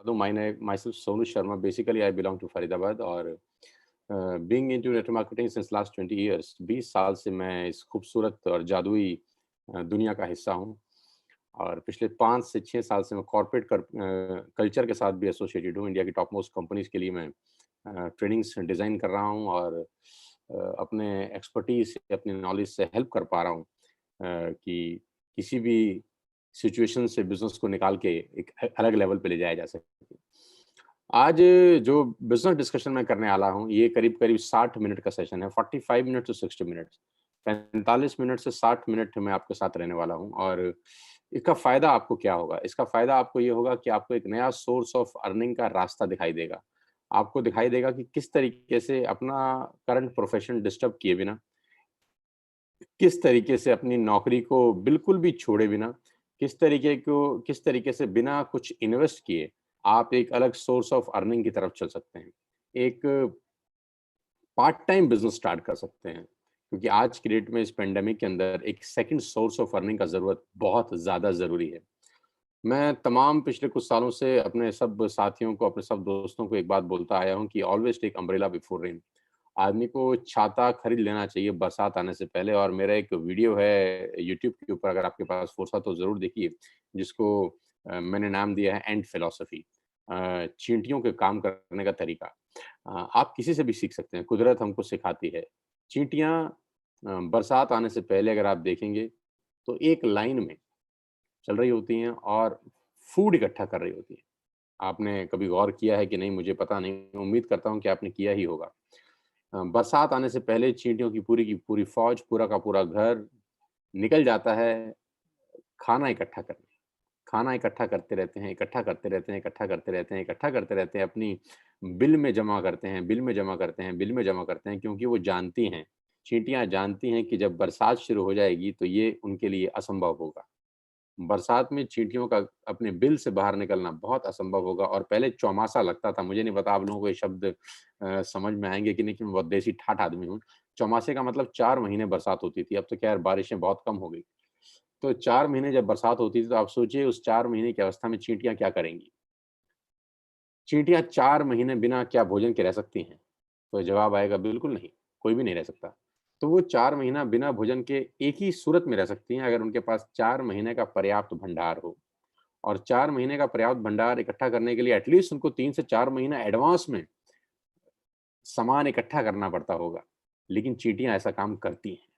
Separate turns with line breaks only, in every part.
Although myself Sonu Sharma, basically I belong to Faridabad और being into network marketing since last 20 years, 20 साल से मैं इस खूबसूरत और जादुई दुनिया का हिस्सा हूँ और पिछले 5 से 6 साल से मैं कॉर्पोरेट कल्चर के साथ भी एसोसिएटेड हूँ। इंडिया की टॉप मोस्ट कंपनीज़ के लिए मैं ट्रेनिंग्स डिज़ाइन कर रहा हूँ और अपने एक्सपर्टीज़ से, अपनी नॉलेज से हेल्प कर पा रहा हूँ कि किसी भी सिचुएशन से बिज़नेस को निकाल के एक अलग लेवल पे ले जाया जा सके। आज जो बिज़नेस डिस्कशन मैं करने वाला हूँ, ये करीब-करीब 60 मिनट का सेशन है, 45 मिनट टू 60 मिनट्स। 45 मिनट से 60 मिनट मैं आपके साथ रहने वाला हूँ और इसका फ़ायदा आपको क्या होगा? इसका फ़ायदा आपको ये होगा कि आपको एक नया सोर्स ऑफ अर्निंग का रास्ता दिखाई देगा। आपको दिखाई देगा कि किस तरीके से अपना करंट प्रोफ़ेशन डिस्टर्ब किए बिना, किस तरीके से अपनी नौकरी को बिल्कुल भी छोड़े बिना, किस तरीके से बिना कुछ इन्वेस्ट किए, आप एक अलग सोर्स ऑफ अर्निंग की तरफ चल सकते हैं। एक पार्ट टाइम बिज़नेस स्टार्ट कर सकते हैं, क्योंकि आज की डेट में इस पैंडेमिक के अंदर एक सेकंड सोर्स ऑफ अर्निंग का ज़रूरत बहुत ज़्यादा ज़रूरी है। मैं तमाम पिछले कुछ सालों से अपने सब साथियों को, अपने सब दोस्तों को एक बात बोलता आया हूँ कि always take umbrella before rain. आदमी को छाता खरीद लेना चाहिए बरसात आने से पहले और मेरा एक वीडियो है यूट्यूब के ऊपर, अगर आपके पास फुर्सत हो ज़रूर देखिए, जिसको मैंने नाम दिया है एंट फिलॉसफी। चींटियों के काम करने का तरीका। आप किसी से भी सीख सकते हैं, कुदरत हमको सिखाती है। चींटियाँ बरसात आने से पहले अगर आप देखेंगे, तो एक लाइन में चल रही होती हैं और फूड इकट्ठा कर रही होती हैं। आपने कभी गौर किया है कि नहीं मुझे पता नहीं, उम्मीद करता हूँ कि आपने किया ही होगा। बरसात आने से पहले चींटियों की पूरी फ़ौज, पूरा का पूरा घर निकल जाता है खाना इकट्ठा करने। खाना इकट्ठा करते रहते हैं, इकट्ठा करते रहते हैं, इकट्ठा करते रहते हैं, इकट्ठा करते रहते हैं, अपनी बिल में जमा करते हैं, बिल में जमा करते हैं, बिल में जमा करते हैं क्योंकि वो जानती हैं, चींटियाँ जानती हैं कि जब बरसात शुरू हो जाएगी तो ये उनके लिए असंभव होगा। बरसात में चींटियों का अपने बिल से बाहर निकलना बहुत असंभव होगा और पहले चौमासा लगता था, मुझे नहीं पता आप लोगों को ये शब्द समझ में आएँगे कि नहीं, कि मैं बहुत देसी ठाठ आदमी हूँ। चौमासे का मतलब 4 महीने बरसात होती थी, अब तो खैर बारिशें बहुत कम हो गई। तो 4 महीने जब बरसात होती थी तो आप सोचिए उस 4 महीने की अवस्था में चींटियाँ क्या करेंगी? चींटियाँ 4 महीने बिना क्या भोजन के रह सकती हैं? तो जवाब आएगा बिल्कुल नहीं, कोई भी नहीं रह सकता। तो वो 4 महीना बिना भोजन के एक ही सूरत में रह सकती हैं अगर उनके पास 4 महीने का पर्याप्त भंडार हो। और 4 महीने का पर्याप्त भंडार इकट्ठा करने के लिए एटलीस्ट उनको 3 से 4 महीना एडवांस में सामान इकट्ठा करना पड़ता होगा। लेकिन चींटियाँ ऐसा काम करती हैं,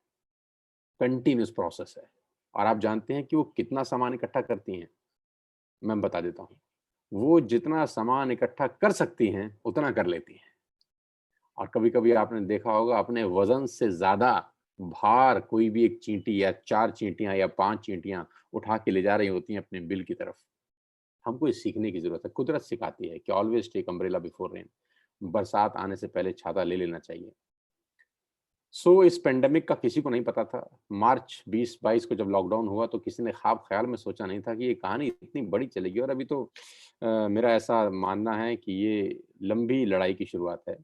कंटीन्यूअस प्रोसेस है। और आप जानते हैं कि वो कितना सामान इकट्ठा करती हैं? मैं बता देता हूँ। वो जितना सामान इकट्ठा कर सकती हैं, उतना कर लेती हैं। और कभी-कभी आपने देखा होगा अपने वज़न से ज़्यादा भार कोई भी एक चींटी या 4 चींटियाँ या 5 चींटियाँ उठा के ले जा रही होती हैं अपने बिल की तरफ। हमको ये सीखने की ज़रूरत है। कुदरत सिखाती है कि always take umbrella before rain. बरसात आने से पहले छाता ले लेना चाहिए। इस पैंडेमिक का किसी को नहीं पता था। मार्च 2022 को जब लॉकडाउन हुआ तो किसी ने ख़्वाब ख़्याल में सोचा नहीं था कि ये कहानी इतनी बड़ी चलेगी और अभी तो मेरा ऐसा मानना है कि ये लंबी लड़ाई की शुरुआत है।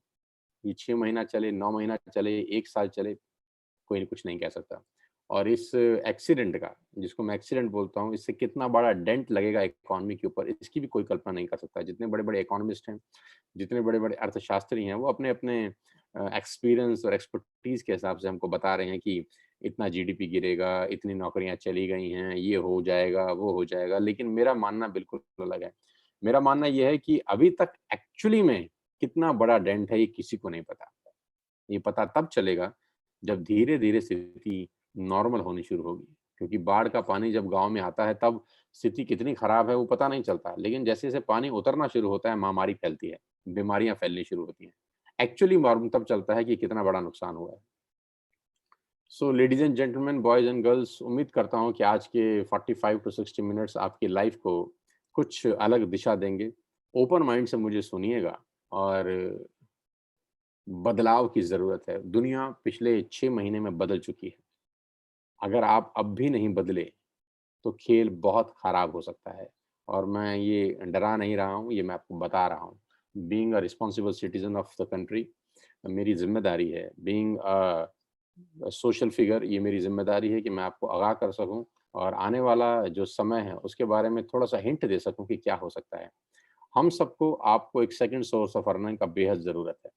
ये 6 महीना चले, 9 महीना चले, 1 साल चले, कोई कुछ नहीं कह सकता। और इस एक्सीडेंट का, जिसको मैं एक्सीडेंट बोलता हूँ, इससे कितना बड़ा डेंट लगेगा इकॉनमी के ऊपर, इसकी भी कोई कल्पना नहीं कर सकता। जितने बड़े-बड़े इकोनॉमिस्ट हैं, जितने बड़े-बड़े अर्थशास्त्री हैं, वो अपने-अपने एक्सपीरियंस और एक्सपर्टीज़ के हिसाब से हमको बता रहे हैं कि इतना जीडीपी गिरेगा, इतनी नौकरियाँ चली गई हैं, ये हो जाएगा, वो हो जाएगा। लेकिन मेरा मानना बिल्कुल अलग है। मेरा मानना ये है कि अभी तक एक्चुअली में कितना बड़ा डेंट है, ये किसी को नहीं पता। ये पता तब चलेगा जब धीरे-धीरे स्थिति नॉर्मल होनी शुरू होगी। क्योंकि बाढ़ का पानी जब गाँव में आता है तब स्थिति कितनी खराब है वो पता नहीं चलता। लेकिन जैसे-जैसे पानी उतरना शुरू होता है, महामारी फैलती है, बीमारियाँ फैलनी शुरू होती हैं। एक्चुअली मालूम तब चलता है कि कितना बड़ा नुकसान हुआ है। Ladies and gentleman, boys and girls, उम्मीद करता हूँ कि आज के 45 टू 60 मिनट्स आपकी लाइफ़ को कुछ अलग दिशा देंगे। ओपन माइंड से मुझे सुनिएगा और बदलाव की ज़रूरत है। दुनिया पिछले 6 महीने में बदल चुकी है। अगर आप अब भी नहीं बदले, तो खेल बहुत खराब हो सकता है और मैं ये डरा नहीं रहा हूँ, ये मैं आपको बता रहा हूँ। Being a responsible citizen of the country मेरी ज़िम्मेदारी है। बीइंग सोशल फिगर, ये मेरी ज़िम्मेदारी है कि मैं आपको आगाह कर सकूँ और आने वाला जो समय है, उसके बारे में थोड़ा-सा हिंट दे सकूँ कि क्या हो सकता है। हम सबको आपको एक सेकंड सोर्स ऑफ अर्निंग का बेहद ज़रूरत है।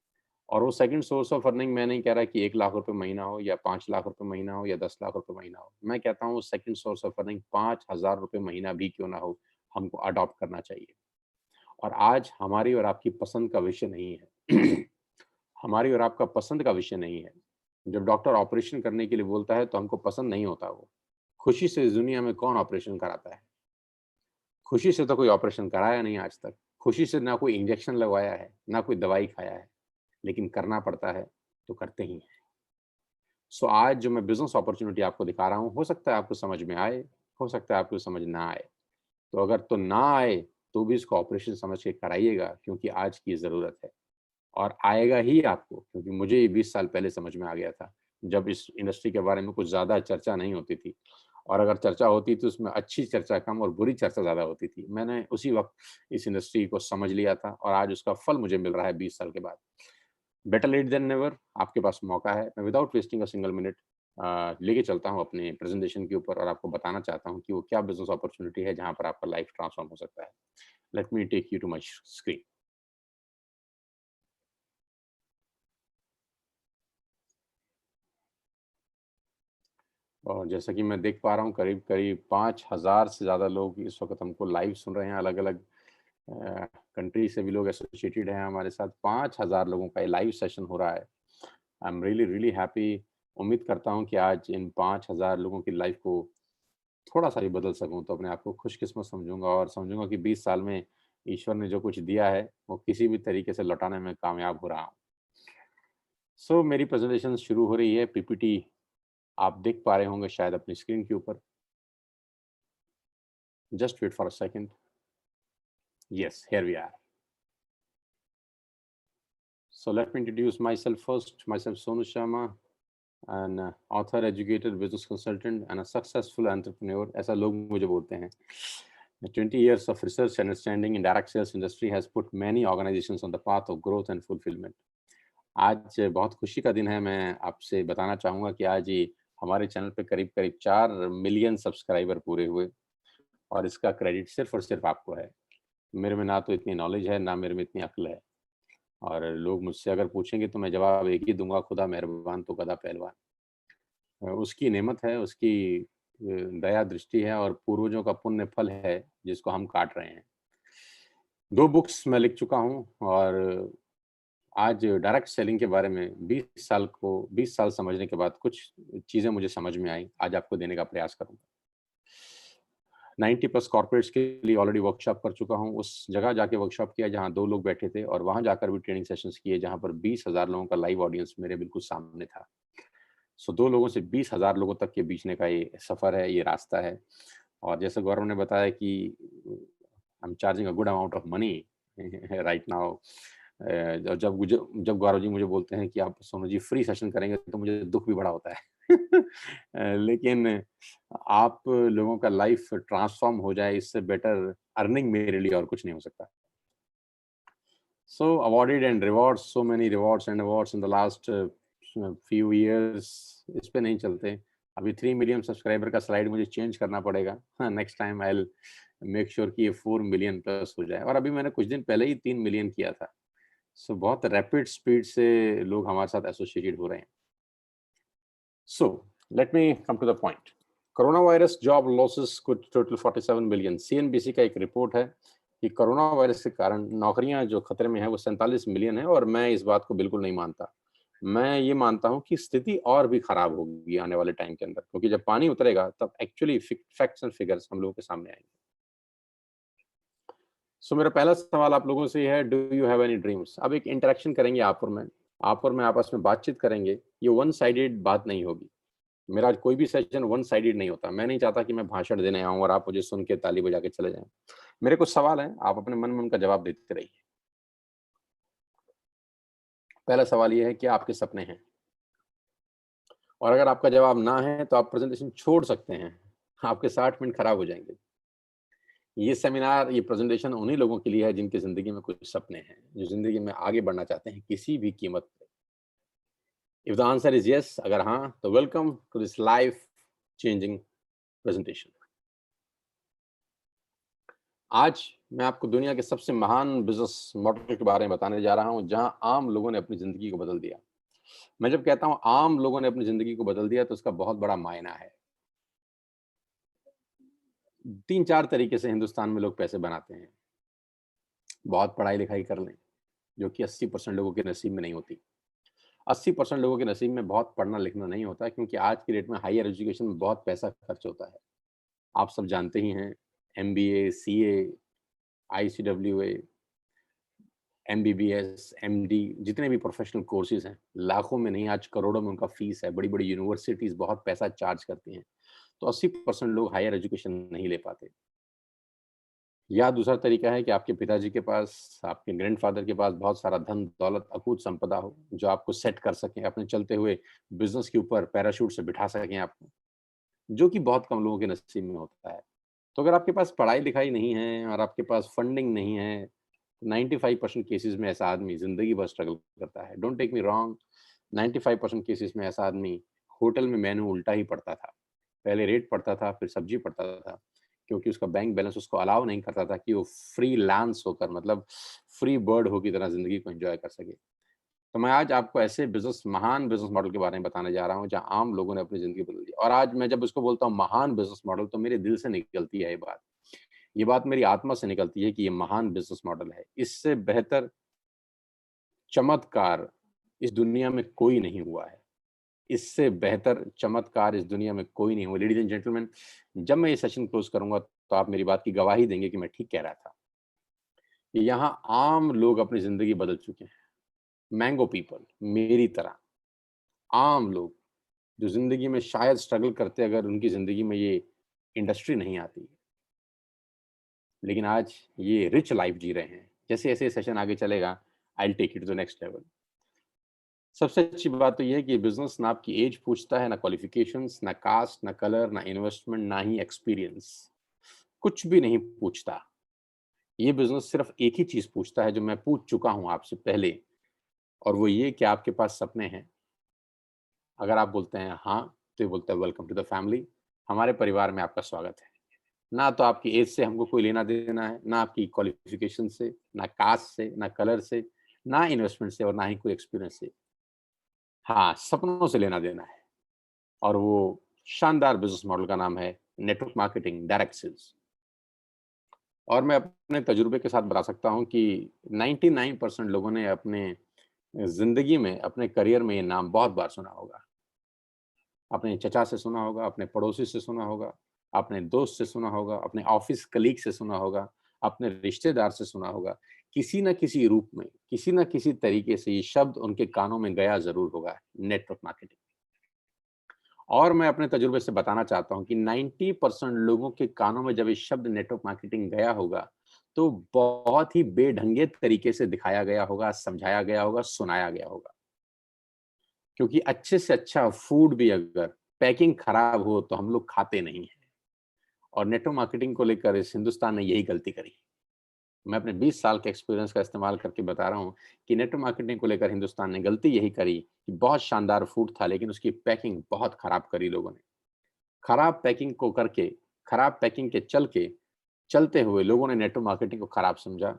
और वो सेकंड सोर्स ऑफ अर्निंग मैं नहीं कह रहा कि 1 लाख रुपए महीना हो या 5 लाख रुपए महीना हो या 10 लाख रुपए महीना हो। मैं कहता हूँ सेकंड सोर्स ऑफ अर्निंग 5,000 रुपए महीना भी क्यों ना हो, हमको अडॉप्ट करना चाहिए। और आज हमारी और आपकी पसंद का विषय नहीं है। हमारी और आपका पसंद का विषय नहीं है। जब डॉक्टर ऑपरेशन करने के लिए बोलता है तो हमको पसंद नहीं होता वो। खुशी से इस दुनिया में कौन ऑपरेशन कराता है? खुशी से तो कोई ऑपरेशन कराया नहीं आज तक। खुशी से ना कोई इंजेक्शन लगवाया है, ना कोई दवाई खाया है, लेकिन करना पड़ता है तो करते ही हैं। सो आज जो मैं बिज़नेस अपॉर्च्युनिटी आपको दिखा रहा हूँ, हो सकता है आपको समझ में आए, हो सकता है आपको समझ ना आए। तो अगर तो ना आए, तो भी इसको ऑपरेशन समझ के कराइएगा क्योंकि आज की ज़रूरत है। और आएगा ही आपको क्योंकि मुझे ये 20 साल पहले समझ में आ गया था, जब इस इंडस्ट्री के बारे में कुछ ज़्यादा चर्चा नहीं होती थी और अगर चर्चा होती तो उसमें अच्छी चर्चा कम और बुरी चर्चा ज़्यादा होती थी। मैंने उसी वक़्त इस इंडस्ट्री को समझ लिया था और आज उसका फल मुझे मिल रहा है 20 साल के बाद। बेटर लेट देन नेवर, आपके पास मौका है। मैं without wasting a single minute लेके चलता हूँ अपने प्रेज़ेंटेशन के ऊपर और आपको बताना चाहता हूँ कि वो क्या बिज़नेस अपॉर्च्युनिटी है जहाँ पर आपका लाइफ़ ट्रांसफ़ॉर्म हो सकता है। Let me take you to my screen. और जैसा कि मैं देख पा रहा हूँ करीब-करीब 5,000 से ज़्यादा लोग इस वक़्त हमको लाइव सुन रहे हैं, अलग-अलग कंट्री से भी लोग एसोसिएटेड हैं हमारे साथ। 5,000 लोगों का ये लाइव सेशन हो रहा है। I am really really happy. उम्मीद करता हूँ कि आज इन 5,000 लोगों की लाइफ़ को थोड़ा-सा भी बदल सकूँ, तो अपने आप को खुशकिस्मत समझूँगा और समझूँगा कि 20 साल में ईश्वर ने जो कुछ दिया है, वो किसी भी तरीके से लौटाने में कामयाब हो रहा हूँ। सो मेरी प्रेज़ेंटेशन शुरू हो रही है, पीपीटी आप देख पा रहे होंगे शायद अपनी स्क्रीन के ऊपर। Just wait for a second. Yes, here we are. So let me introduce myself first. Myself Sonu Sharma, an author, educator, business consultant, and a successful entrepreneur. ऐसा लोग मुझे बोलते हैं. 20 years of research and understanding in direct sales industry has put many organizations on the path of growth and fulfillment. आज बहुत खुशी का दिन है। मैं आपसे बताना चाहूँगा कि आज ही हमारे चैनल पे करीब-करीब 4 मिलियन सब्सक्राइबर पूरे हुए और इसका क्रेडिट सिर्फ़ और सिर्फ़ आपको है। मेरे में ना तो इतनी नॉलेज है, ना मेरे में इतनी अक्ल है। और लोग मुझसे अगर पूछेंगे तो मैं जवाब एक ही दूँगा, खुदा मेहरबान तो गधा पहलवान। उसकी नेमत है, उसकी दया दृष्टि है और पूर्वजों का पुण्य फल है, जिसको हम काट रहे हैं। 2 बुक्स मैं लिख चुका हूँ और आज डायरेक्ट सेलिंग के बारे में 20 साल समझने के बाद कुछ चीज़ें मुझे समझ में आई, आज आपको देने का प्रयास करूँगा। 90 प्लस कॉर्पोरेट्स के लिए ऑलरेडी वर्कशॉप कर चुका हूँ। उस जगह जाके वर्कशॉप किया जहाँ 2 लोग बैठे थे और वहाँ जाकर भी ट्रेनिंग सेशंस किए जहाँ पर 20,000 लोगों का लाइव ऑडियंस मेरे बिल्कुल सामने था। सो 2 लोगों से 20,000 लोगों तक के बीचने का ये सफ़र है, ये रास्ता है। और जैसे गौरव ने बताया कि I am charging a good amount of money right now. जब गौरव जी मुझे बोलते हैं कि आप सोनू जी फ्री सेशन करेंगे तो मुझे दुःख भी बड़ा होता है। लेकिन आप लोगों का लाइफ ट्रांसफ़ॉर्म हो जाए इससे बेटर अर्निंग मेरे लिए और कुछ नहीं हो सकता। So awarded and rewards, so many rewards and awards in the last few years. इस पे नहीं चलते। अभी 3 मिलियन सब्सक्राइबर का स्लाइड मुझे चेंज करना पड़ेगा। हाँ, next time I will make sure कि ये 4 मिलियन प्लस हो जाए और अभी मैंने कुछ दिन पहले ही 3 मिलियन किया था। सो बहुत रैपिड स्पीड से लोग हमारे साथ एसोसिएटेड हो रहे हैं। So let me come to the point. Corona virus job losses could total 47 million. CNBC का एक रिपोर्ट है कि कोरोना वायरस के कारण नौकरियां जो खतरे में है वो 47 मिलियन है और मैं इस बात को बिल्कुल नहीं मानता। मैं ये मानता हूं कि स्थिति और भी खराब होगी आने वाले टाइम के अंदर क्योंकि जब पानी उतरेगा तब एक्चुअली फैक्ट्स एंड फिगर्स हम लोगों के सामने आएंगे। सो मेरा पहला सवाल आप लोगों से है, do you have any dreams? अब एक इंटरेक्शन करेंगे आप और मैं आपस में बातचीत करेंगे। ये वन साइडेड बात नहीं होगी। मेरा कोई भी सेशन वन साइडेड नहीं होता। मैं नहीं चाहता कि मैं भाषण देने आऊँ और आप मुझे सुन के ताली बजा के चले जाएँ। मेरे कुछ सवाल हैं, आप अपने मन में उनका जवाब देते रहिए। पहला सवाल ये है कि आपके सपने हैं? और अगर आपका जवाब ना है तो आप प्रेज़ेंटेशन छोड़ सकते हैं। आपके 60 मिनट खराब हो जाएँगे। ये सेमिनार, ये प्रेज़ेंटेशन उन्हीं लोगों के लिए है जिनकी ज़िंदगी में कुछ सपने हैं, जो ज़िंदगी में आगे बढ़ना चाहते हैं किसी भी कीमत पे। If the answer is yes, अगर हाँ, तो welcome to this life changing presentation. आज मैं आपको दुनिया के सबसे महान बिज़नेस मॉडल के बारे में बताने जा रहा हूँ, जहाँ आम लोगों ने अपनी ज़िंदगी को बदल दिया। मैं जब कहता हूँ आम लोगों ने अपनी ज़िंदगी को बदल दिया, तो उसका बहुत बड़ा मायना है। 3-4 तरीके से हिंदुस्तान में लोग पैसे बनाते हैं। बहुत पढ़ाई-लिखाई कर लें, जो कि 80% लोगों के नसीब में नहीं होती। 80% लोगों के नसीब में बहुत पढ़ना-लिखना नहीं होता है, क्योंकि आज की डेट में हायर एजुकेशन में बहुत पैसा खर्च होता है। आप सब जानते ही हैं, MBA, CA, ICWA, MBBS, MD जितने भी प्रोफेशनल कोर्सेज़ हैं, लाखों में नहीं आज करोड़ों में उनका फीस है। बड़ी-बड़ी यूनिवर्सिटीज़ बहुत पैसा चार्ज करती हैं। तो 80% लोग हायर एजुकेशन नहीं ले पाते। या दूसरा तरीका है कि आपके पिताजी के पास, आपके ग्रैंडफ़ादर के पास बहुत सारा धन-दौलत, अकूत संपदा हो, जो आपको सेट कर सकें, अपने चलते हुए बिज़नेस के ऊपर पैराशूट से बिठा सकें आपको, जो कि बहुत कम लोगों के नसीब में होता है। तो अगर आपके पास पढ़ाई-लिखाई नहीं है और आपके पास फंडिंग नहीं है, 95% केसेज़ में ऐसा आदमी ज़िंदगी भर स्ट्रगल करता है। Don't take me wrong, 95% cases में ऐसा आदमी होटल में मेनू उल्टा ही पढ़ता था। पहले रेट पढ़ता था, फिर सब्ज़ी पढ़ता था, क्योंकि उसका बैंक बैलेंस उसको अलाउ नहीं करता था कि वो फ्रीलांस होकर मतलब फ्री बर्ड हो की तरह ज़िंदगी को एन्जॉय कर सके। तो मैं आज आपको ऐसे महान बिज़नेस मॉडल के बारे में बताने जा रहा हूँ, जहाँ आम लोगों ने अपनी ज़िंदगी बदल दी। और आज मैं जब इसको बोलता हूँ महान बिज़नेस मॉडल, तो मेरे दिल से निकलती है ये बात। ये बात मेरी आत्मा से निकलती है कि ये महान बिज़नेस मॉडल है। इससे बेहतर चमत्कार इस दुनिया में कोई नहीं हुआ है। इससे बेहतर चमत्कार इस दुनिया में कोई नहीं हुआ। लेडीज़ एंड जेंटलमैन, जब मैं ये सेशन क्लोज़ करूँगा, तो आप मेरी बात की गवाही देंगे कि मैं ठीक कह रहा था। यहाँ आम लोग अपनी ज़िंदगी बदल चुके हैं। मैंगो पीपल, मेरी तरह, आम लोग, जो ज़िंदगी में शायद स्ट्रगल करते अगर उनकी ज़िंदगी में ये इंडस्ट्री नहीं आती। लेकिन आज ये रिच लाइफ़ जी रहे हैं। जैसे-जैसे ये सेशन आगे चलेगा, I will take it to the next level. सबसे अच्छी बात तो ये है कि बिज़नेस ना आपकी ऐज पूछता है, ना क्वालिफ़िकेशंस, ना कास्ट, ना कलर, ना इन्वेस्टमेंट, ना ही एक्सपीरियंस। कुछ भी नहीं पूछता। ये बिज़नेस सिर्फ़ एक ही चीज़ पूछता है, जो मैं पूछ चुका हूँ आपसे पहले, और वो ये कि आपके पास सपने हैं। अगर आप बोलते हैं हाँ, तो ये बोलता है वेलकम टू द फैमिली, हमारे परिवार में आपका स्वागत है। ना तो आपकी ऐज से हमको कोई लेना-देना है, ना आपकी क्वालिफ़िकेशन से, ना कास्ट से, ना कलर से, ना इन्वेस्टमेंट से और ना ही कोई एक्सपीरियंस से। हाँ, सपनों से लेना-देना है। और वो शानदार बिज़नेस मॉडल का नाम है नेटवर्क मार्केटिंग, डायरेक्ट सेल्स। और मैं अपने तजुर्बे के साथ बता सकता हूँ कि 99% लोगों ने अपने ज़िंदगी में, अपने करियर में ये नाम बहुत बार सुना होगा। अपने चचा से सुना होगा, अपने पड़ोसी से सुना होगा, अपने दोस्त से सुना होगा, अपने ऑफ़िस कलीग से सुना होगा, अपने रिश्तेदार से सुना होगा। किसी न किसी रूप में, किसी न किसी तरीके से ये शब्द उनके कानों में गया ज़रूर होगा, नेटवर्क मार्केटिंग। और मैं अपने तजुर्बे से बताना चाहता हूँ कि 90% लोगों के कानों में जब ये शब्द नेटवर्क मार्केटिंग गया होगा, तो बहुत ही बेढंगे तरीके से दिखाया गया होगा, समझाया गया होगा, सुनाया गया होगा। क्योंकि अच्छे से अच्छा फूड भी अगर पैकिंग खराब हो, तो हम लोग खाते नहीं हैं। और नेटवर्क मार्केटिंग को लेकर इस हिंदुस्तान ने यही गलती करी। मैं अपने 20 साल के एक्सपीरियंस का इस्तेमाल करके बता रहा हूँ कि नेटवर्क मार्केटिंग को लेकर हिंदुस्तान ने गलती यही करी कि बहुत शानदार फूड था, लेकिन उसकी पैकिंग बहुत खराब करी लोगों ने। खराब पैकिंग को करके, खराब पैकिंग के चलते हुए लोगों ने नेटवर्क मार्केटिंग को खराब समझा।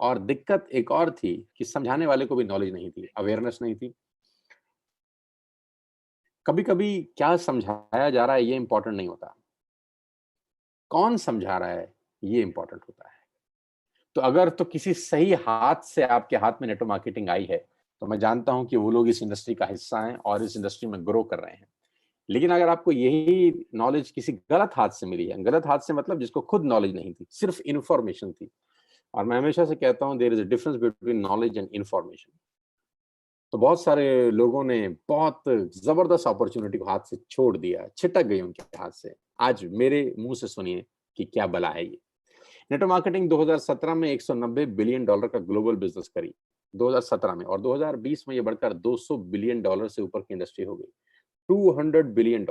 और दिक्कत एक और थी कि समझाने वाले को भी नॉलेज नहीं थी, अवेयरनेस नहीं थी। कभी-कभी क्या समझाया जा रहा है ये इम्पोर्टेंट नहीं होता, कौन समझा रहा है ये इम्पोर्टेंट होता है। तो अगर तो किसी सही हाथ से आपके हाथ में नेटवर्क मार्केटिंग आई है, तो मैं जानता हूँ कि वो लोग इस इंडस्ट्री का हिस्सा हैं और इस इंडस्ट्री में ग्रो कर रहे हैं। लेकिन अगर आपको यही नॉलेज किसी गलत हाथ से मिली है, गलत हाथ से मतलब जिसको खुद नॉलेज नहीं थी, सिर्फ इन्फॉर्मेशन थी। और मैं हमेशा से कहता हूँ there is a difference between knowledge and information. तो बहुत सारे लोगों ने बहुत ज़बरदस्त अपॉर्च्युनिटी को हाथ से छोड़ दिया, छिटक गई उनके हाथ से। आज मेरे मुँह से सुनिए कि क्या बला है ये। नेटवर्क मार्केटिंग 2017 में $190 बिलियन का ग्लोबल बिज़नेस करी, 2017 में, और 2020 में ये बढ़कर $200 बिलियन से ऊपर की इंडस्ट्री हो गई। $200 बिलियन।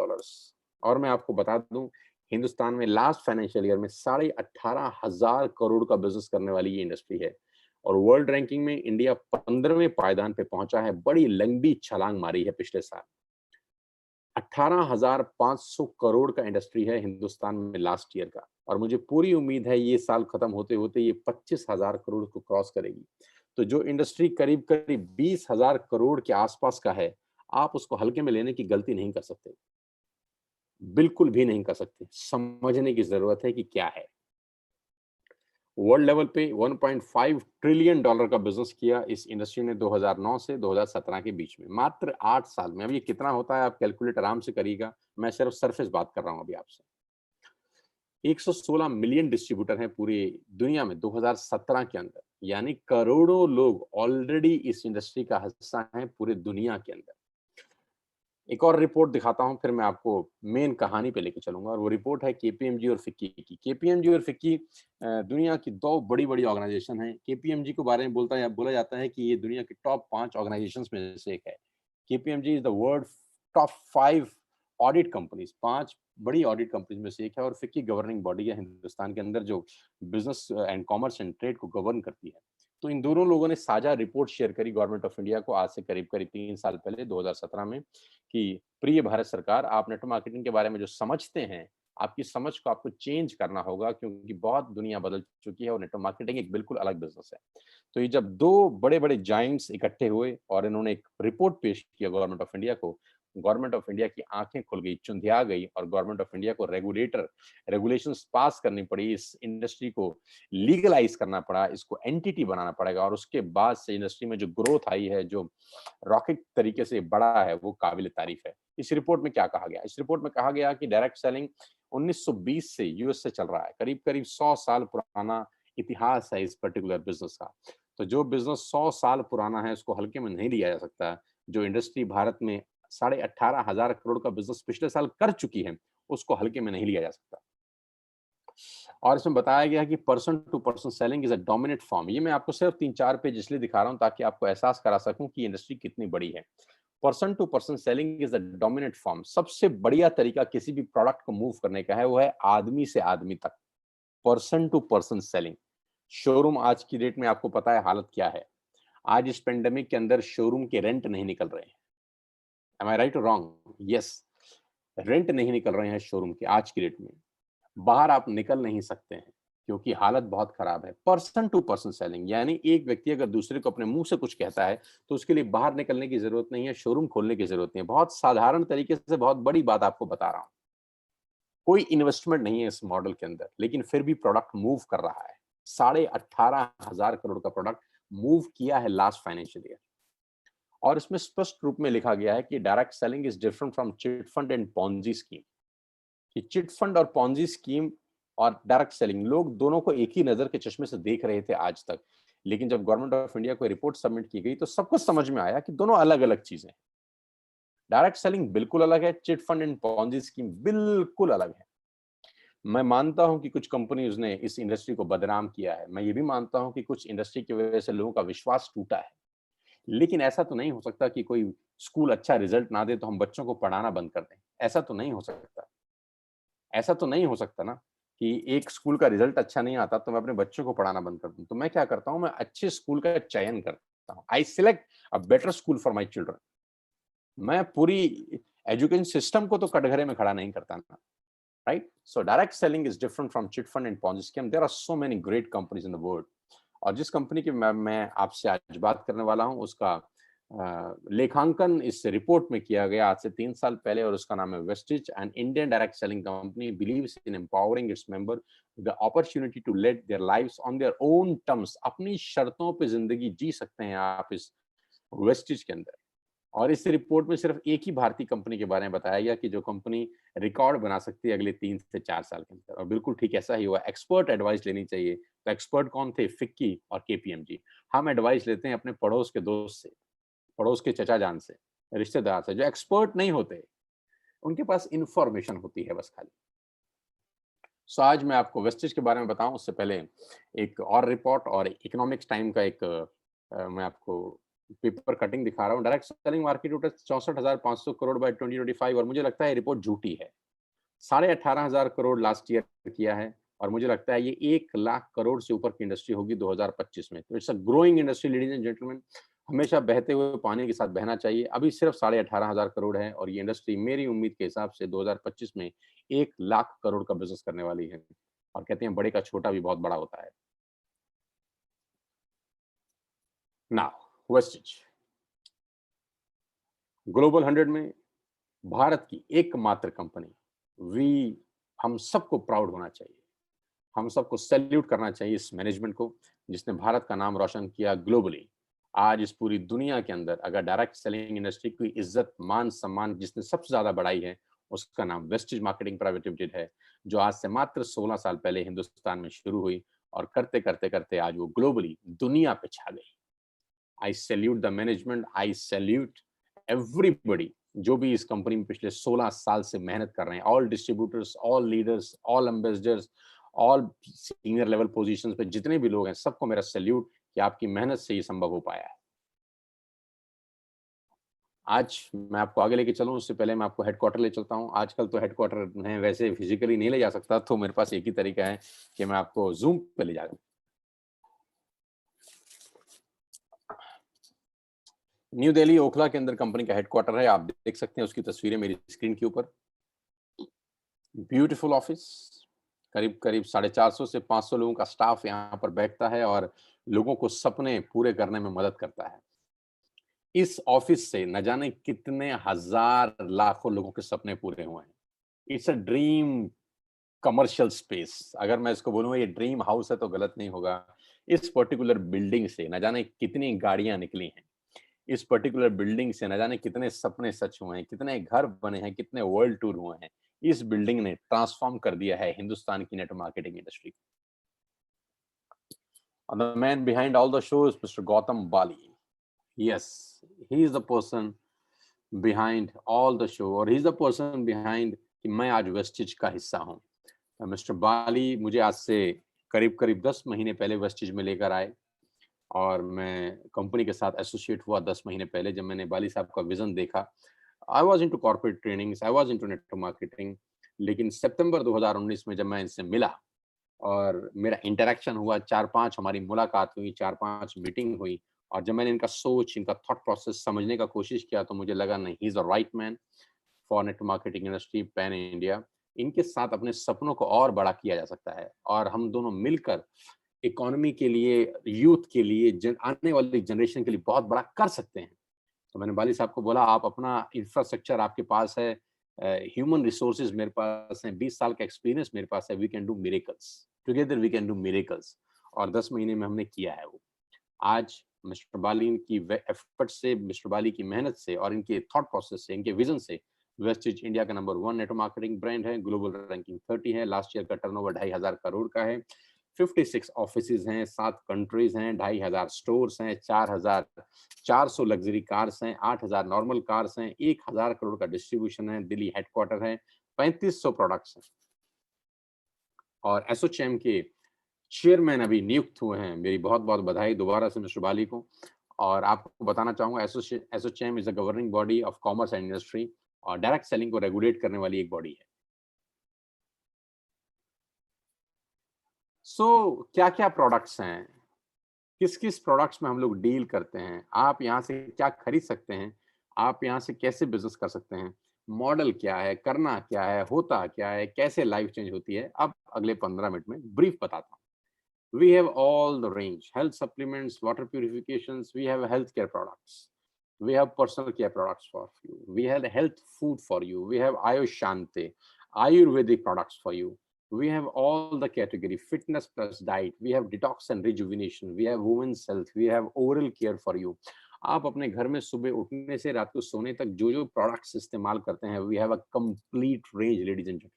और मैं आपको बता दूं, हिंदुस्तान में लास्ट फाइनेंशियल ईयर में 18,500 करोड़ का बिजनेस करने वाली ये इंडस्ट्री है। और वर्ल्ड रैंकिंग में इंडिया 15वें पायदान पे पहुंचा है। बड़ी लंबी छलांग मारी है पिछले साल। 18,500 करोड़ का इंडस्ट्री है हिंदुस्तान में लास्ट ईयर का। और मुझे पूरी उम्मीद है ये साल खत्म होते-होते ये 25,000 करोड़ को क्रॉस करेगी। तो जो इंडस्ट्री करीब-करीब 20,000 करोड़ के आसपास का है, आप उसको हल्के में लेने की गलती नहीं कर सकते। बिल्कुल भी नहीं कर सकते। समझने की ज़रूरत है कि क्या है। वर्ल्ड लेवल पे 1.5 ट्रिलियन डॉलर का बिज़नेस किया इस इंडस्ट्री ने 2009 से 2017 के बीच में, मात्र 8 साल में। अब ये कितना होता है आप कैलकुलेट आराम से करिएगा, मैं सिर्फ सरफेस बात कर रहा हूँ अभी आपसे। 116 मिलियन डिस्ट्रीब्यूटर हैं पूरी दुनिया में 2017 के अंदर, यानी करोड़ों लोग ऑलरेडी इस इंडस्ट्री का हिस्सा हैं पूरे दुनिया के अंदर। एक और रिपोर्ट दिखाता हूँ, फिर मैं आपको मेन कहानी पे लेके चलूँगा और वो रिपोर्ट है केपीएमजी और फिक्की की। केपीएमजी और फिक्की दुनिया की 2 बड़ी-बड़ी ऑर्गनाइज़ेशन हैं। केपीएमजी के बारे में बोला जाता है कि ये दुनिया की टॉप 5 ऑर्गनाइज़ेशंस में से एक है। KPMG is the world top 5 audit companies, 5 बड़ी ऑडिट कंपनीज़ में से एक है और फिक्की गवर्निंग बॉडी है हिंदुस्तान के अंदर जो business and commerce and trade को गवर्न करती है। तो इन दोनों लोगों ने साझा रिपोर्ट शेयर करी गवर्नमेंट ऑफ इंडिया को आज से करीब-करीब 3 साल पहले 2017 में कि प्रिय भारत सरकार, आप नेटवर्क मार्केटिंग के बारे में जो समझते हैं, आपकी समझ को आपको चेंज करना होगा क्योंकि बहुत दुनिया बदल चुकी है और नेटवर्क मार्केटिंग एक बिल्कुल अलग बिज़नेस है। तो ये जब 2 बड़े-बड़े जायंट्स इकट्ठे हुए और इन्होंने एक रिपोर्ट पेश किया गवर्नमेंट ऑफ इंडिया को, गवर्नमेंट ऑफ इंडिया की आँखें खुल गई, चुंधिया गई और गवर्नमेंट ऑफ इंडिया को रेगुलेशंस पास करनी पड़ी, इस इंडस्ट्री को लीगलाइज़ करना पड़ा, इसको एंटिटी बनाना पड़ेगा और उसके बाद से इंडस्ट्री में जो ग्रोथ आई है, जो रॉकेट तरीके से बढ़ा है, वो काबिल-ए-तारीफ़ है। इस रिपोर्ट में क्या कहा गया? इस रिपोर्ट में कहा गया कि डायरेक्ट सेलिंग 1920 से यूएस से चल रहा है। करीब-करीब 100 साल पुराना इतिहास है इस पर्टिकुलर बिज़नेस का। तो जो बिज़नेस 100 साल पुराना है, उसको हल्के में नहीं लिया जा सकता। जो इंडस्ट्री भारत में साढ़े 18,000 करोड़ का बिज़नेस पिछले साल कर चुकी है, उसको हल्के में नहीं लिया जा सकता। और इसमें बताया गया है कि person to person selling is a dominant form. ये मैं आपको सिर्फ 3-4 पेज इसलिए दिखा रहा हूँ ताकि आपको एहसास करा सकूँ कि इंडस्ट्री कितनी बड़ी है। Person to person selling is the dominant form. सबसे बढ़िया तरीका किसी भी प्रोडक्ट को मूव करने का है, वो है आदमी से आदमी तक। Person to person selling. Showroom आज की डेट में आपको पता है हालत क्या है। आज इस पैंडेमिक के अंदर शोरूम के रेंट नहीं निकल रहे हैं। एम आई राइट और रॉन्ग? यस, रेंट नहीं निकल रहे हैं शोरूम के आज की डेट में। बाहर आप निकल नहीं सकते हैं क्योंकि हालत बहुत खराब है। पर्सन टू पर्सन सेलिंग यानी एक व्यक्ति अगर दूसरे को अपने मुंह से कुछ कहता है तो उसके लिए बाहर निकलने की जरूरत नहीं है, शोरूम खोलने की जरूरत नहीं है। बहुत साधारण तरीके से बहुत बड़ी बात आपको बता रहा हूं। कोई इन्वेस्टमेंट नहीं है इस मॉडल के अंदर, लेकिन फिर भी प्रोडक्ट मूव कर रहा है। 18,500 करोड़ का प्रोडक्ट मूव किया है लास्ट फाइनेंशियल ईयर। और इसमें स्पष्ट रूप में लिखा गया है कि direct selling is different from chit fund and Ponzi scheme. कि चिट फंड और पॉन्जी स्कीम और डायरेक्ट सेलिंग, लोग दोनों को एक ही नजर के चश्मे से देख रहे थे आज तक। लेकिन जब गवर्नमेंट ऑफ इंडिया को रिपोर्ट सबमिट की गई तो सबको समझ में आया कि दोनों अलग अलग चीजें हैं। डायरेक्ट सेलिंग बिल्कुल अलग है, chit fund and Ponzi scheme बिल्कुल अलग है। मैं मानता हूं कि कुछ कंपनीज ने इस इंडस्ट्री को बदनाम किया है, मैं ये भी मानता हूं कि कुछ इंडस्ट्री की वजह से लोगों का विश्वास टूटा है। लेकिन ऐसा तो नहीं हो सकता कि कोई स्कूल अच्छा रिजल्ट ना दे तो हम बच्चों को पढ़ाना बंद कर दें। ऐसा तो नहीं हो सकता। ऐसा तो नहीं हो सकता ना कि एक स्कूल का रिजल्ट अच्छा नहीं आता तो मैं अपने बच्चों को पढ़ाना बंद कर दूं। तो मैं क्या करता हूं, मैं अच्छे स्कूल का चयन करता हूं। आई select a better school for my children. मैं पूरी एजुकेशन सिस्टम को तो कटघरे में खड़ा नहीं करता ना, right? So direct selling is different from chit fund and Ponzi scheme. There are so many great companies in the world. और जिस कंपनी की मैं आपसे आज बात करने वाला हूं उसका लेखांकन इस रिपोर्ट में किया गया आज से 3 साल पहले और उसका नाम है Vestige. And Indian direct selling company believes in empowering its member the opportunity to led their lives on their own terms. अपनी शर्तों पे जिंदगी जी सकते हैं आप इस वेस्टिज के अंदर। और इस रिपोर्ट में सिर्फ एक ही भारतीय कंपनी के बारे में बताया गया कि जो कंपनी रिकॉर्ड बना सकती है अगले 3 से 4 साल के अंदर। और बिल्कुल ठीक ऐसा ही हुआ। एक्सपर्ट एडवाइस लेनी चाहिए। तो एक्सपर्ट कौन थे? फिक्की और केपीएमजी। हम एडवाइस लेते हैं अपने पड़ोस के दोस्त से, पड़ोस के चचा जान से, रिश्तेदार से, जो एक्सपर्ट नहीं होते। उनके पास इंफॉर्मेशन होती है बस खाली। सो आज मैं आपको वेस्टेज के बारे में बताऊं उससे पहले एक और रिपोर्ट और इकोनॉमिक्स टाइम का एक मैं आपको पेपर कटिंग दिखा रहा हूँ। Direct selling market total 64,500 crore by 2025 और मुझे लगता है रिपोर्ट झूठी है। 18,500 करोड़ लास्ट ईयर किया है और मुझे लगता है ये 1 लाख करोड़ से ऊपर की इंडस्ट्री होगी 2025 में। तो it's a growing industry ladies and gentleman. हमेशा बहते हुए पानी के साथ बहना चाहिए। अभी सिर्फ 18,500 करोड़ है और ये इंडस्ट्री मेरी उम्मीद के हिसाब से 2025 में 1 लाख करोड़ का बिजनेस करने वाली है। और कहते हैं बड़े का छोटा भी बहुत बड़ा होता है। नाउ वेस्टिज ग्लोबल 100 में भारत की एकमात्र कंपनी। वी हम सबको प्राउड होना चाहिए, हम सबको सैल्यूट करना चाहिए इस मैनेजमेंट को जिसने भारत का नाम रोशन किया ग्लोबली। आज इस पूरी दुनिया के अंदर अगर डायरेक्ट सेलिंग इंडस्ट्री की इज्जत मान सम्मान जिसने सबसे ज्यादा बढ़ाई है उसका नाम वेस्टिज मार्केटिंग प्राइवेट लिमिटेड है, जो आज से मात्र 16 साल पहले हिंदुस्तान में शुरू हुई और करते करते करते आज वो ग्लोबली दुनिया पे छा गई। आई salute the management, I salute everybody जो भी इस कंपनी में पिछले 16 साल से मेहनत कर रहे हैं, all distributors, all leaders, all ambassadors, all senior level positions पे जितने भी लोग हैं, सबको मेरा सैल्यूट कि आपकी मेहनत से ये संभव हो पाया है। आज मैं आपको आगे लेके चलूं उससे पहले मैं आपको हेडक्वार्टर ले चलता हूं। आजकल तो हेडक्वार्टर में वैसे फिजिकली नहीं ले जा सकता, तो मेरे पास एक ही तरीका है कि मैं आपको जूम पे ले जाऊं। न्यू दिल्ली ओखला के अंदर कंपनी का हेडक्वार्टर है, आप देख सकते हैं उसकी तस्वीरें मेरी स्क्रीन के ऊपर। ब्यूटीफुल ऑफिस, करीब करीब 450 से 500 लोगों का स्टाफ यहाँ पर बैठता है और लोगों को सपने पूरे करने में मदद करता है। इस ऑफिस से न जाने कितने हजार लाखों लोगों के सपने पूरे हुए हैं। It's a dream commercial space. अगर मैं इसको बोलूंगा ये ड्रीम हाउस है तो गलत नहीं होगा। इस पर्टिकुलर बिल्डिंग से न जाने कितनी गाड़ियां निकली हैं, इस पर्टिकुलर बिल्डिंग से न जाने कितने सपने सच हुए हैं, कितने घर बने हैं, कितने वर्ल्ड टूर हुए हैं। इस बिल्डिंग ने ट्रांसफॉर्म कर दिया है हिंदुस्तान की network marketing industry. And the man behind all the show is Mr. Gautam Bali. Yes, he is the person behind all the show और he is the person behind कि मैं आज वेस्टिज का हिस्सा हूँ। मिस्टर बाली मुझे आज से करीब करीब 10 महीने पहले वेस्टिज में लेकर आए और मैं कंपनी के साथ एसोसिएट हुआ 10 महीने पहले जब मैंने बाली साहब का विजन देखा। I was into corporate trainings, I was into network marketing, लेकिन सितंबर 2019 में जब मैं इनसे मिला और मेरा इंटरेक्शन हुआ, 4-5 हमारी मुलाकात हुई, 4-5 मीटिंग हुई और जब मैंने इनका सोच, इनका थॉट प्रोसेस समझने का कोशिश किया तो मुझे लगा नहीं, he is the right man for network marketing industry pan India. इनके साथ अपने सपनों को और बड़ा किया जा सकता है और हम दोनों मिलकर इकोनॉमी के लिए, यूथ के लिए, आने वाली जनरेशन के लिए बहुत बड़ा कर सकते हैं। तो मैंने बाली साहब को बोला आप अपना इंफ्रास्ट्रक्चर आपके पास है, ह्यूमन रिसोर्सेज मेरे पास हैं, 20 साल का एक्सपीरियंस मेरे पास है, we can do miracles together, we can do miracles. और 10 महीने में हमने किया है वो। आज मिस्टर बाली की एफर्ट से, मिस्टर बाली की मेहनत से और इनके थॉट प्रोसेस से, इनके विजन से वेस्टिज इंडिया का नंबर 1 नेटवर्क मार्केटिंग ब्रांड है, ग्लोबल रैंकिंग 30 है, लास्ट ईयर का टर्नओवर 2,500 करोड़ का है, 56 ऑफिसेज हैं, 7 कंट्रीज हैं, 2,500 स्टोर्स हैं, 4,400 लग्जरी कार्स हैं, 8,000 नॉर्मल कार्स हैं, 1,000 करोड़ का डिस्ट्रीब्यूशन है, दिल्ली हेडक्वार्टर है, 3,500 प्रोडक्ट्स हैं और एसोचैम के चेयरमैन अभी नियुक्त हुए हैं। मेरी बहुत बहुत बधाई दोबारा से मिस्टर बाली को। और आपको बताना चाहूंगा ASSOCHAM is a governing body of commerce and industry और डायरेक्ट सेलिंग को रेगुलेट करने वाली एक बॉडी है। क्या क्या प्रोडक्ट्स हैं, किस किस प्रोडक्ट्स में हम लोग डील करते हैं, आप यहाँ से क्या खरीद सकते हैं, आप यहाँ से कैसे बिजनेस कर सकते हैं, मॉडल क्या है, करना क्या है, होता क्या है, कैसे लाइफ चेंज होती है, अब अगले 15 मिनट में ब्रीफ बताता हूँ। We have all the range, health supplements, water purifications, we have healthcare products, we have personal care products for you, we have health food for you, we have Ayush Shanti, Ayurvedic products for you, we have all the category, fitness plus diet, we have detox and rejuvenation, we have women's health, we have oral care for you। आप अपने घर में सुबह उठने से रात को सोने तक जो जो प्रोडक्ट्स इस्तेमाल करते हैं, we have a complete range ladies and gentleman.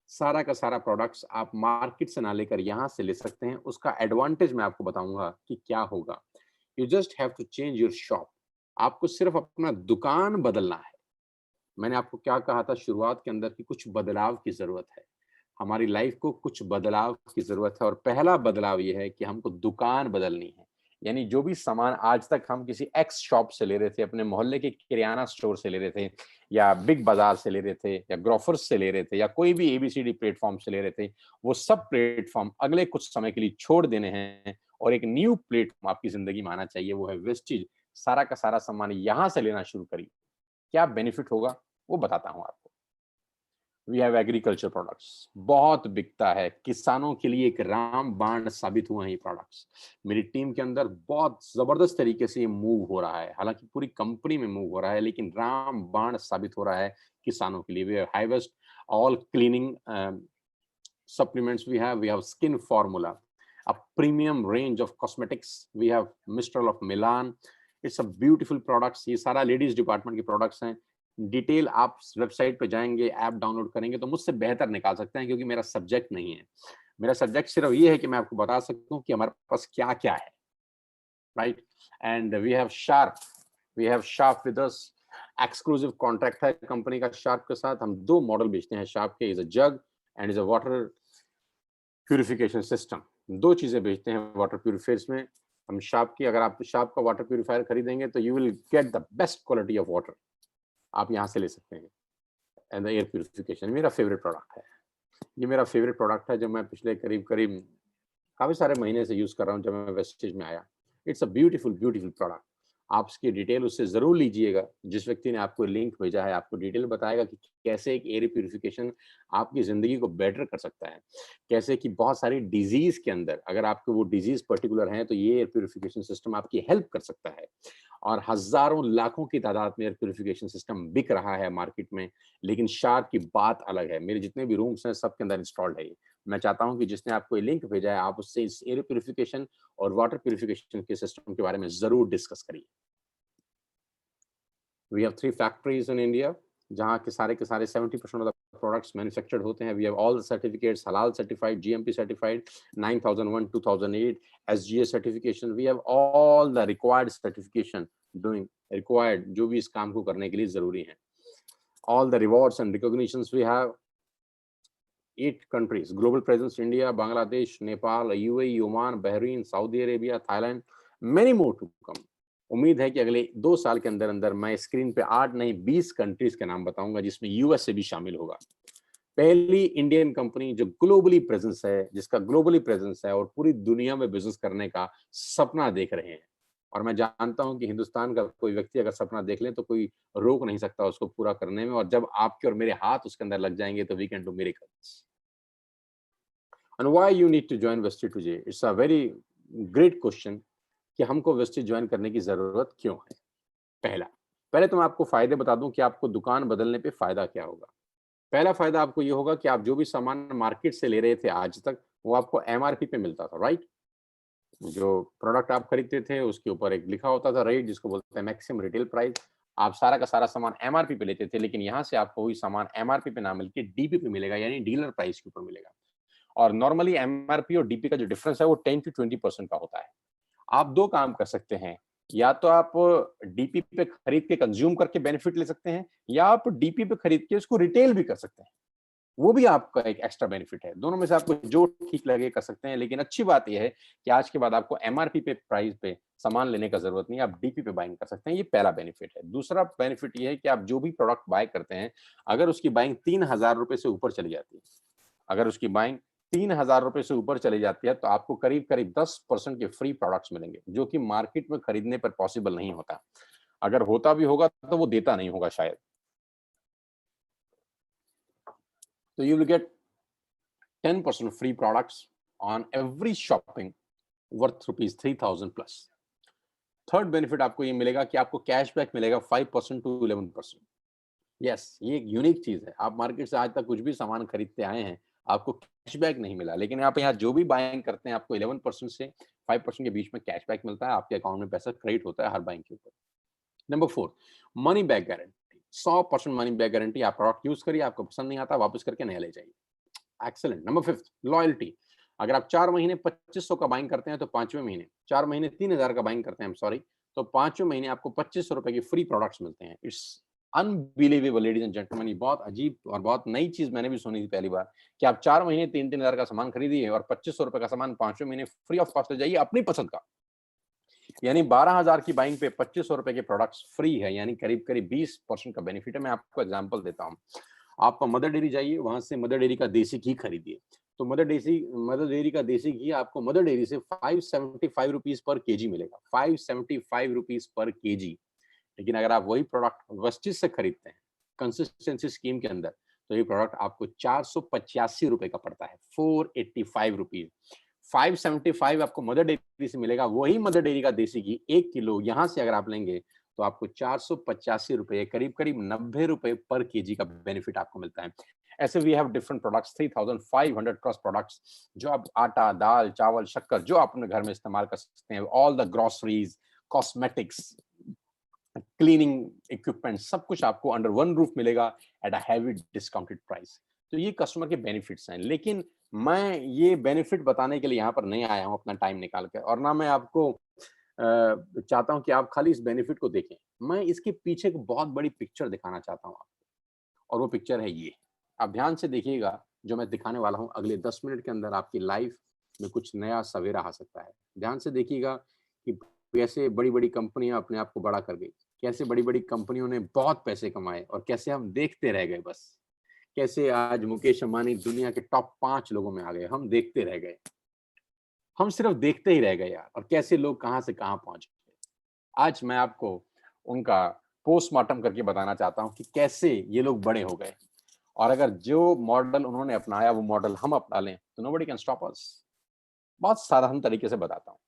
सारा का सारा प्रोडक्ट्स आप मार्केट से ना लेकर यहाँ से ले सकते हैं। उसका एडवांटेज मैं आपको बताऊंगा कि क्या होगा। You just have to change your shop. आपको सिर्फ अपना दुकान बदलना है। मैंने आपको क्या कहा था शुरुआत के अंदर कि कुछ बदलाव की जरूरत है। हमारी लाइफ को कुछ बदलाव की जरूरत है और पहला बदलाव ये है कि हमको दुकान बदलनी है। यानी जो भी सामान आज तक हम किसी एक्स शॉप से ले रहे थे, अपने मोहल्ले के किराना स्टोर से ले रहे थे या बिग बाजार से ले रहे थे या ग्रोफर्स से ले रहे थे या कोई भी एबीसीडी प्लेटफॉर्म से ले रहे थे, वो सब प्लेटफॉर्म अगले कुछ समय के लिए छोड़ देने हैं और एक न्यू प्लेटफॉर्म आपकी जिंदगी में आना चाहिए, वो है वेस्टिज। सारा का सारा सामान यहाँ से लेना शुरू करिए। क्या बेनिफिट होगा वो बताता हूँ आपको। वी हैव एग्रीकल्चर प्रोडक्ट्स, बहुत बिकता है, किसानों के लिए एक रामबाण साबित हुए हैं ये प्रोडक्ट्स। मेरी टीम के अंदर बहुत जबरदस्त तरीके से ये मूव हो रहा है, हालांकि पूरी कंपनी में मूव हो रहा है, लेकिन रामबाण साबित हो रहा है किसानों के लिए। We have highest all cleaning supplements we have skin formula, a premium range of cosmetics, we have Mistral of Milan. It's a beautiful products, ये सारा लेडीज डिपार्टमेंट के प्रोडक्ट्स हैं। डिटेल आप वेबसाइट पे जाएंगे, ऐप डाउनलोड करेंगे तो मुझसे बेहतर निकाल सकते हैं, क्योंकि मेरा सब्जेक्ट नहीं है। मेरा सब्जेक्ट सिर्फ ये है कि मैं आपको बता सकता हूँ कि हमारे पास क्या क्या है, right. And we have Sharp with us, exclusive contract है कंपनी का शार्प के साथ। हम 2 मॉडल बेचते हैं शार्प के, is a jug and is a water purification system. 2 चीजें बेचते हैं वाटर प्यूरिफायर्स में हम शार्प की। अगर आप शार्प का वाटर प्यूरिफायर खरीदेंगे तो you will get the best quality of water, आप यहाँ से ले सकते हैं। एंड द एयर प्यूरिफिकेशन मेरा फेवरेट प्रोडक्ट है। ये मेरा फेवरेट प्रोडक्ट है जो मैं पिछले करीब करीब काफी सारे महीने से यूज कर रहा हूँ जब मैं वेस्टेज में आया। It's a beautiful beautiful product. आप इसकी डिटेल उससे जरूर लीजिएगा। जिस व्यक्ति ने आपको लिंक भेजा है आपको डिटेल बताएगा कि कैसे एक एयर प्यूरिफिकेशन आपकी जिंदगी को बेटर कर सकता है, कैसे कि बहुत सारी डिजीज के अंदर अगर आपको वो डिजीज पर्टिकुलर है तो ये एयर प्यूरिफिकेशन सिस्टम आपकी हेल्प कर सकता है। और हजारों लाखों की तादाद में एयर प्यूरिफिकेशन सिस्टम बिक रहा है मार्केट में, लेकिन शार्प की बात अलग है। मेरे जितने भी रूम्स हैं सबके अंदर इंस्टॉल्ड है ये। मैं चाहता हूं कि जिसने आपको ये लिंक भेजा है आप उससे इस एयर प्यूरिफिकेशन और वाटर प्यूरिफिकेशन के सिस्टम के बारे में जरूर डिस्कस करिए। We have 3 factories in India जहां के सारे 70% ऑफ द प्रोडक्ट्स मैन्युफैक्चर्ड होते हैं। We have all the certificates, halal certified, GMP certified, 9001 2008 SGS certification. We have all the required certification doing required, जो भी इस काम को करने के लिए जरूरी है। All the rewards and recognitions we have. 8 countries, global presence, India, Bangladesh, Nepal, UAE, Oman, Bahrain, Saudi Arabia, Thailand, many more to come. उम्मीद है कि अगले 2 साल के अंदर अंदर मैं स्क्रीन पे 8 नहीं 20 कंट्रीज के नाम बताऊंगा जिसमें यूएसए भी शामिल होगा। पहली इंडियन कंपनी जो ग्लोबली प्रेजेंस है, जिसका ग्लोबली प्रेजेंस है और पूरी दुनिया में बिजनेस करने का सपना देख रहे हैं। और मैं जानता हूं कि हिंदुस्तान का कोई व्यक्ति अगर सपना देख ले तो कोई रोक नहीं सकता उसको पूरा करने में, और जब आपके और मेरे हाथ उसके अंदर लग जाएंगे तो we can do miracles. And why you need to join Vestige today? It's a very great question कि हमको Vestige ज्वाइन करने की जरूरत क्यों है। पहले तो मैं आपको फायदे बता दूं कि आपको दुकान बदलने पे फायदा क्या होगा। पहला फायदा आपको ये होगा कि आप जो भी सामान मार्केट से ले रहे थे आज तक वो आपको एमआरपी पे मिलता था, राइट। जो प्रोडक्ट आप खरीदते थे उसके ऊपर एक लिखा होता था रेट, जिसको बोलते हैं मैक्सिमम रिटेल प्राइस। आप सारा का सारा सामान एमआरपी पे लेते थे, लेकिन यहाँ से आपको वही सामान एमआरपी पे ना मिलकर डीपी पे मिलेगा, यानी डीलर प्राइस के ऊपर मिलेगा। और नॉर्मली एमआरपी और डीपी का जो डिफरेंस है वो 10 to 20% का होता है। आप 2 काम कर सकते हैं, या तो आप डीपी पे खरीद के कंज्यूम करके बेनिफिट ले सकते हैं, या आप डीपी पे खरीद के उसको रिटेल भी कर सकते हैं, वो भी आपका एक एक्स्ट्रा बेनिफिट है। दोनों में से आपको जो ठीक लगे कर सकते हैं, लेकिन अच्छी बात यह है कि आज के बाद आपको एमआरपी पे प्राइस पे सामान लेने का जरूरत नहीं है, आप डीपी पे बाइंग कर सकते हैं। ये पहला बेनिफिट है। दूसरा बेनिफिट ये है कि आप जो भी प्रोडक्ट बाय करते हैं, अगर उसकी बाइंग 3000 रुपए से ऊपर चली जाती है, अगर उसकी बाइंग 3000 रुपए से ऊपर चली जाती है तो आपको करीब करीब 10% के फ्री प्रोडक्ट्स मिलेंगे, जो कि मार्केट में खरीदने पर पॉसिबल नहीं होता। अगर होता भी होगा तो वो देता नहीं होगा शायद। तो you will get 10% free products on every shopping worth rupees 3000 plus. Third benefit आपको ये मिलेगा कि आपको कैशबैक मिलेगा 5% to 11%। यस, ये एक यूनिक चीज है। आप मार्केट से आज तक कुछ भी सामान खरीदते आए हैं, आपको कैशबैक नहीं मिला, लेकिन आप यहाँ जो भी बाइंग करते हैं आपको 11% से 5% के बीच में कैशबैक मिलता है। आपके अकाउंट में पैसा क्रेडिट होता है हर बाइंग के ऊपर। Number 4, money back guarantee. 100% money back guarantee. आप प्रोडक्ट यूज करिए, आपको पसंद नहीं आता वापस करके नया ले जाइए। एक्सेलेंट। Number 5, loyalty. अगर आप 4 महीने 2500 का बाइंग करते हैं तो 5वें महीने 4 महीने 3000 का बाइंग करते हैं, सॉरी, तो 5वें महीने आपको 2500 रुपए की फ्री प्रोडक्ट्स मिलते हैं। It's unbelievable ladies and gentleman. ये बहुत अजीब और बहुत नई चीज मैंने भी सुनी थी पहली बार कि आप 4 महीने 3-3000 का सामान खरीदिए और 2500 रुपए का सामान 5वें महीने फ्री ऑफ कॉस्ट ले जाइए अपनी पसंद का। यानी 12000 की बाइंग पे 2500 रुपए के प्रोडक्ट्स फ्री है, यानी करीब करीब 20% का बेनिफिट है। मैं आपको एग्जांपल देता हूं। आप मदर डेयरी जाइए, वहां से मदर डेयरी का देसी घी खरीदिए, तो मदर डेयरी का देसी घी आपको मदर डेयरी से 575 रुपीज पर केजी मिलेगा। 575 रुपीज पर केजी। लेकिन अगर आप वही प्रोडक्ट वेस्टेज से खरीदते हैं कंसिस्टेंसी स्कीम के अंदर, तो ये प्रोडक्ट आपको 485 रुपए का पड़ता है, 485 रुपीज। 575 आपको मदर डेयरी से मिलेगा। वही मदर डेयरी का देसी घी 1 किलो यहाँ से अगर आप लेंगे तो आपको 485 रुपए, करीब करीब 90 रुपए पर केजी का बेनिफिट आपको मिलता है। ऐसे we have different products, 3500 plus products, जो आप आटा, दाल, चावल, शक्कर जो आप अपने घर में इस्तेमाल कर सकते हैं, all the groceries, cosmetics, cleaning equipment, सब कुछ आपको अंडर वन रूफ मिलेगा at a heavy discounted price. तो ये कस्टमर के बेनिफिट्स हैं। लेकिन मैं ये बेनिफिट बताने के लिए यहाँ पर नहीं आया हूँ अपना टाइम निकाल कर, और ना मैं आपको चाहता हूँ कि आप खाली इस बेनिफिट को देखें। मैं इसके पीछे एक बहुत बड़ी पिक्चर दिखाना चाहता हूँ आपको, और वो पिक्चर है ये। आप ध्यान से देखिएगा, जो मैं दिखाने वाला हूँ अगले 10 मिनट के अंदर आपकी लाइफ में कुछ नया सवेरा आ सकता है। ध्यान से देखिएगा कि कैसे बड़ी-बड़ी कंपनियाँ अपने आप को बड़ा कर गई, कैसे बड़ी-बड़ी कंपनियों ने बहुत पैसे कमाए और कैसे हम देखते रह गए बस। कैसे आज मुकेश अंबानी दुनिया के टॉप 5 लोगों में आ गए, हम देखते रह गए। हम सिर्फ देखते ही रह गए यार, और कैसे लोग कहाँ से कहाँ पहुँच गए। आज मैं आपको उनका पोस्टमार्टम करके बताना चाहता हूँ कि कैसे ये लोग बड़े हो गए, और अगर जो मॉडल उन्होंने अपनाया वो मॉडल हम अपना लें तो नोबडी कैन स्टॉप अस। बहुत साधारण तरीके से बताता हूँ।